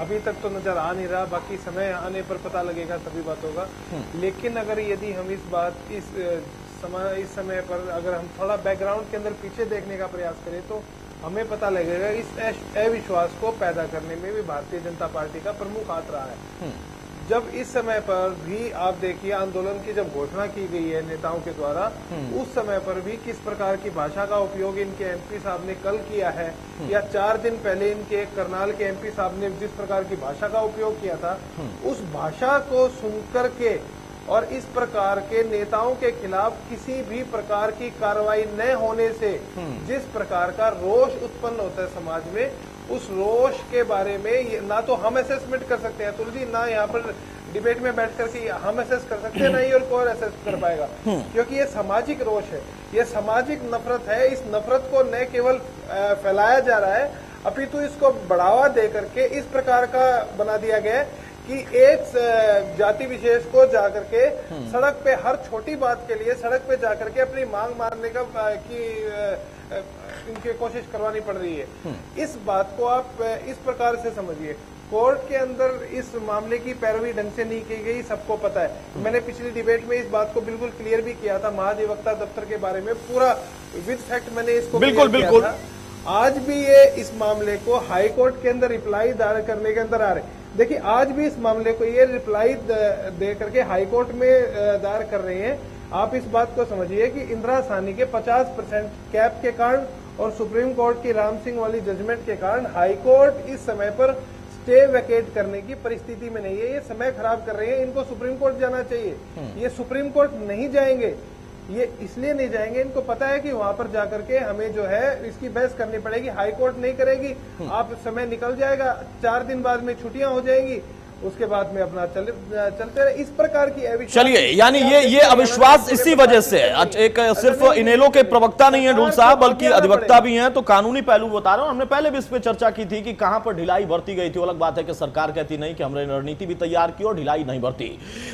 अभी तक तो नजर आ नहीं रहा, बाकी समय आने पर पता लगेगा, सभी बात होगा। लेकिन अगर यदि हम इस समय पर अगर हम थोड़ा बैकग्राउंड के अंदर पीछे देखने का प्रयास करें तो हमें पता लगेगा इस अविश्वास को पैदा करने में भी भारतीय जनता पार्टी का प्रमुख हाथ रहा है। जब इस समय पर भी आप देखिए आंदोलन की जब घोषणा की गई है नेताओं के द्वारा, उस समय पर भी किस प्रकार की भाषा का उपयोग इनके एमपी साहब ने कल किया है, या 4 दिन पहले इनके करनाल के एमपी साहब ने जिस प्रकार की भाषा का उपयोग किया था, उस भाषा को सुनकर के और इस प्रकार के नेताओं के खिलाफ किसी भी प्रकार की कार्रवाई न होने से जिस प्रकार का रोष उत्पन्न होता है समाज में, उस रोष के बारे में ना तो हम असेसमेंट कर सकते हैं तुलसी, ना यहाँ पर डिबेट में बैठ करके हम असेस कर सकते हैं, नहीं और कोई असेस कर पाएगा, क्योंकि ये सामाजिक रोष है, ये सामाजिक नफरत है। इस नफरत को न केवल फैलाया जा रहा है, अपितु इसको बढ़ावा दे करके इस प्रकार का बना दिया गया है कि एक जाति विशेष को जाकर के सड़क पे हर छोटी बात के लिए सड़क पे जाकर के अपनी मांग मारने का इनकी कोशिश करवानी पड़ रही है। इस बात को आप इस प्रकार से समझिए, कोर्ट के अंदर इस मामले की पैरवी ढंग से नहीं की गई, सबको पता है। मैंने पिछली डिबेट में इस बात को बिल्कुल क्लियर भी किया था, महाधिवक्ता दफ्तर के बारे में पूरा विद फैक्ट मैंने इसको बिल्कुल। आज भी ये इस मामले को हाई कोर्ट के अंदर रिप्लाई दायर करने के अंदर आ रहे। देखिए, आज भी इस मामले को ये रिप्लाई दे करके हाई कोर्ट में दायर कर रहे हैं। आप इस बात को समझिए कि इंदिरा साहनी के 50% कैप के कारण और सुप्रीम कोर्ट की राम सिंह वाली जजमेंट के कारण हाई कोर्ट इस समय पर स्टे वैकेट करने की परिस्थिति में नहीं है। ये समय खराब कर रहे हैं, इनको सुप्रीम कोर्ट जाना चाहिए। ये सुप्रीम कोर्ट नहीं जाएंगे, ये इसलिए नहीं जाएंगे, इनको पता है कि वहां पर जाकर के हमें जो है इसकी बहस करनी पड़ेगी। हाई कोर्ट नहीं करेगी, आप समय निकल जाएगा, 4 दिन बाद में छुट्टियां हो जाएंगी, उसके बाद में अपना चलते रहे। इस प्रकार की अविश्वास, चलिए, यानी ये अविश्वास इसी वजह से एक सिर्फ इनेलो के प्रवक्ता नहीं है ढुल साहब, बल्कि अधिवक्ता भी हैं, तो कानूनी पहलू बता रहा हूं। हमने पहले भी इस पे चर्चा की थी कि कहां पर ढिलाई बरती गई थी। अलग बात है कि सरकार कहती नहीं कि हमने रणनीति भी तैयार की और ढिलाई नहीं बरती।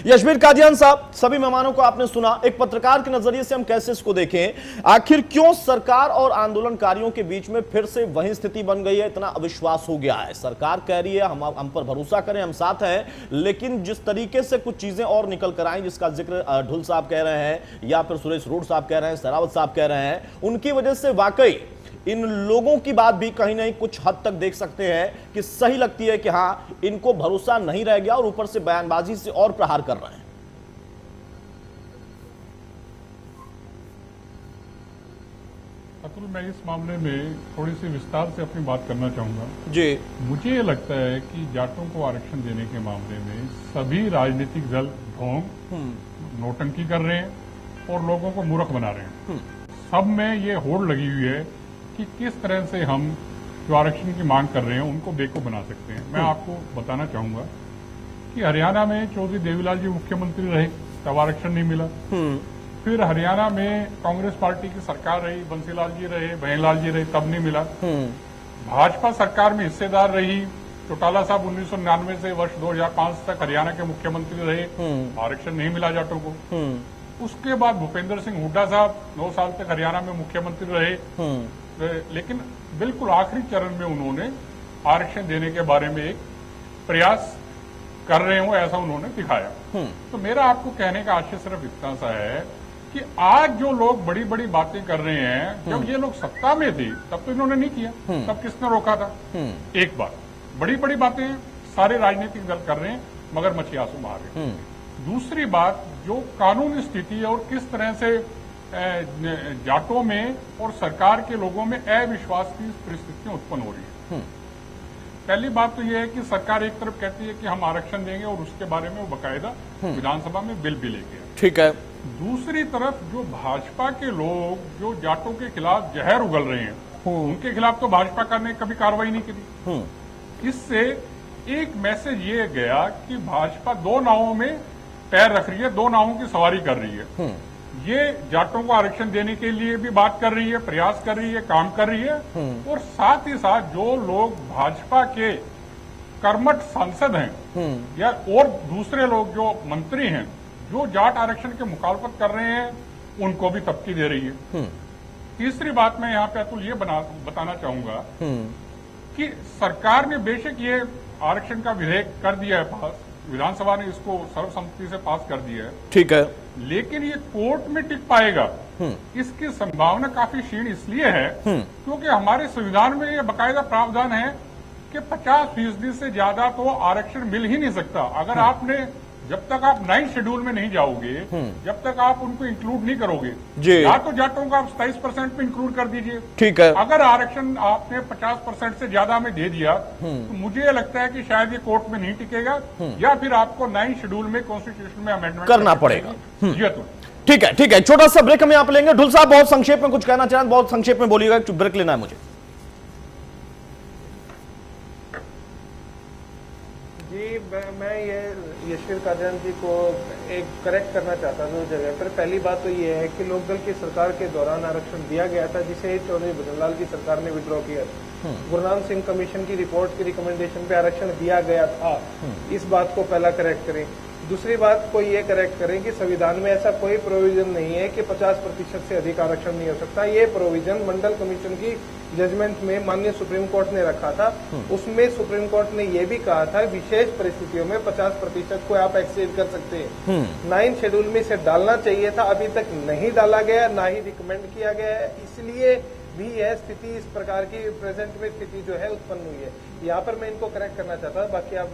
यशबीर कादियान साहब, सभी मेहमानों को आपने सुना, एक पत्रकार के नजरिए से हम कैसे इसको देखें, आखिर क्यों सरकार और आंदोलनकारियों के बीच में फिर से वही स्थिति बन गई है, इतना अविश्वास हो गया है? सरकार कह रही है हम पर भरोसा करें, हम साथ है, लेकिन जिस तरीके से कुछ चीजें और निकल कर आई, जिसका जिक्र ढुल साहब कह रहे हैं या फिर सुरेश रोड साहब कह रहे हैं, सहरावत साहब कह रहे हैं, उनकी वजह से वाकई इन लोगों की बात भी कहीं ना कुछ हद तक देख सकते हैं कि सही लगती है कि हां, इनको भरोसा नहीं रह गया और ऊपर से बयानबाजी से और प्रहार कर रहे हैं। अतुल, मैं इस मामले में थोड़ी सी विस्तार से अपनी बात करना चाहूंगा जी। मुझे ये लगता है कि जाटों को आरक्षण देने के मामले में सभी राजनीतिक दल ढोंग, नौटंकी कर रहे हैं और लोगों को मूर्ख बना रहे हैं। सब में ये होड़ लगी हुई है कि किस तरह से हम जो आरक्षण की मांग कर रहे हैं उनको बेवकूफ बना सकते हैं। मैं आपको बताना चाहूंगा कि हरियाणा में चौधरी देवीलाल जी मुख्यमंत्री रहे, तब आरक्षण नहीं मिला। फिर हरियाणा में कांग्रेस पार्टी की सरकार रही, बंसीलाल जी रहे, भैंलाल जी रहे, तब नहीं मिला। भाजपा सरकार में हिस्सेदार रही, चौटाला साहब 1999 से वर्ष 2005 तक हरियाणा के मुख्यमंत्री रहे, आरक्षण नहीं मिला जाटों को। उसके बाद भूपेंद्र सिंह हुड्डा साहब 9 साल तक हरियाणा में मुख्यमंत्री रहे, लेकिन बिल्कुल आखिरी चरण में उन्होंने आरक्षण देने के बारे में एक प्रयास कर रहे हो ऐसा उन्होंने दिखाया। तो मेरा आपको कहने का आशय सिर्फ इतना सा है कि आज जो लोग बड़ी बड़ी बातें कर रहे हैं, जब ये लोग सत्ता में थे तब तो इन्होंने नहीं किया, तब किसने रोका था? एक बात, बड़ी बड़ी बातें सारे राजनीतिक दल कर रहे हैं मगर मछली आंसू मार रहे हैं। दूसरी बात, जो कानूनी स्थिति है और किस तरह से जाटों में और सरकार के लोगों में अविश्वास की परिस्थितियां उत्पन्न हो रही है। पहली बात तो यह है कि सरकार एक तरफ कहती है कि हम आरक्षण देंगे और उसके बारे में वो बाकायदा विधानसभा में बिल भी लेके आए। ठीक है। दूसरी तरफ जो भाजपा के लोग जो जाटों के खिलाफ जहर उगल रहे हैं, उनके खिलाफ तो भाजपा ने कभी कार्रवाई नहीं की। इससे एक मैसेज ये गया कि भाजपा 2 नावों में पैर रख रही है, 2 नावों की सवारी कर रही है। ये जाटों को आरक्षण देने के लिए भी बात कर रही है, प्रयास कर रही है, काम कर रही है, और साथ ही साथ जो लोग भाजपा के कर्मठ सांसद हैं या और दूसरे लोग जो मंत्री हैं जो जाट आरक्षण के मुखालफत कर रहे हैं, उनको भी तबकी दे रही है। तीसरी बात मैं यहाँ पे अतुल ये बताना चाहूंगा कि सरकार ने बेशक ये आरक्षण का विधेयक कर दिया है पास, विधानसभा ने इसको सर्वसम्मति से पास कर दिया है, ठीक है, लेकिन ये कोर्ट में टिक पाएगा इसकी संभावना काफी क्षीण इसलिए है क्योंकि हमारे संविधान में ये बकायदा प्रावधान है कि 50% से ज्यादा तो आरक्षण मिल ही नहीं सकता। अगर आपने जब तक आप 9 शेड्यूल में नहीं जाओगे, जब तक आप उनको इंक्लूड नहीं करोगे, या तो जाटों को आप 27% में इंक्लूड कर दीजिए, ठीक है। अगर आरक्षण आपने 50% से ज्यादा में दे दिया तो मुझे लगता है कि शायद ये कोर्ट में नहीं टिकेगा, या फिर आपको 9 शेड्यूल में कॉन्स्टिट्यूशन में अमेंडमेंट करना पड़ेगा। जी तो ठीक है, ठीक है। छोटा सा ब्रेक हम यहाँ पे लेंगे। ढुल साहब बहुत संक्षेप में कुछ कहना चाहें, बहुत संक्षेप में बोलिएगा, ब्रेक लेना है मुझे। जी मैं ये यशवीर कादियान जी को एक करेक्ट करना चाहता था उस जगह पर। पहली बात तो ये है कि लोकदल की सरकार के दौरान आरक्षण दिया गया था, जिसे चौधरी भजनलाल की सरकार ने विड्रॉ किया था। गुरनाम सिंह कमीशन की रिपोर्ट की रिकमेंडेशन पे आरक्षण दिया गया था। इस बात को पहला करेक्ट करें। दूसरी बात को ये करेक्ट करें कि संविधान में ऐसा कोई प्रोविजन नहीं है कि 50% से अधिक आरक्षण नहीं हो सकता। ये प्रोविजन मंडल कमीशन की जजमेंट में माननीय सुप्रीम कोर्ट ने रखा था। उसमें सुप्रीम कोर्ट ने यह भी कहा था विशेष परिस्थितियों में 50% को आप एक्सीड कर सकते हैं। 9 शेड्यूल में इसे डालना चाहिए था, अभी तक नहीं डाला गया, ना ही रिकमेंड किया गया है। इसलिए भी यह स्थिति इस प्रकार की प्रेजेंट में स्थिति जो है उत्पन्न हुई है। यहाँ पर मैं इनको करेक्ट करना चाहता हूँ। बाकी आप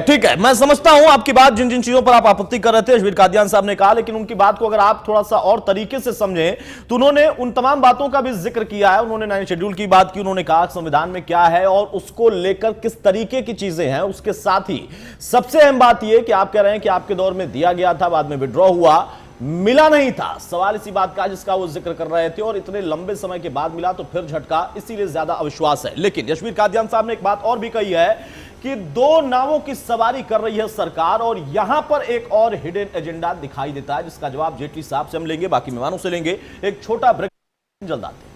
ठीक है, मैं समझता हूं आपकी बात। जिन जिन चीजों पर आप आपत्ति कर रहे थे यशवीर कादियान साहब ने कहा, लेकिन उनकी बात को अगर आप थोड़ा सा और तरीके से समझें तो उन्होंने उन तमाम बातों का भी जिक्र किया है। उन्होंने 9 शेड्यूल की बात की, उन्होंने कहा संविधान में क्या है और उसको लेकर किस तरीके की चीजें हैं। उसके साथ ही सबसे अहम बात यह कि आप कह रहे हैं कि आपके दौर में दिया गया था, बाद में विड्रॉ हुआ, मिला नहीं था। सवाल इसी बात का जिसका वो जिक्र कर रहे थे, और इतने लंबे समय के बाद मिला तो फिर झटका, इसीलिए ज्यादा अविश्वास है। लेकिन यशवीर कादियान साहब ने एक बात और भी कही है कि 2 नावों की सवारी कर रही है सरकार, और यहां पर एक और हिडन एजेंडा दिखाई देता है, जिसका जवाब जेटली साहब से हम लेंगे, बाकी मेहमानों से लेंगे। एक छोटा ब्रेक, जल्द आते हैं।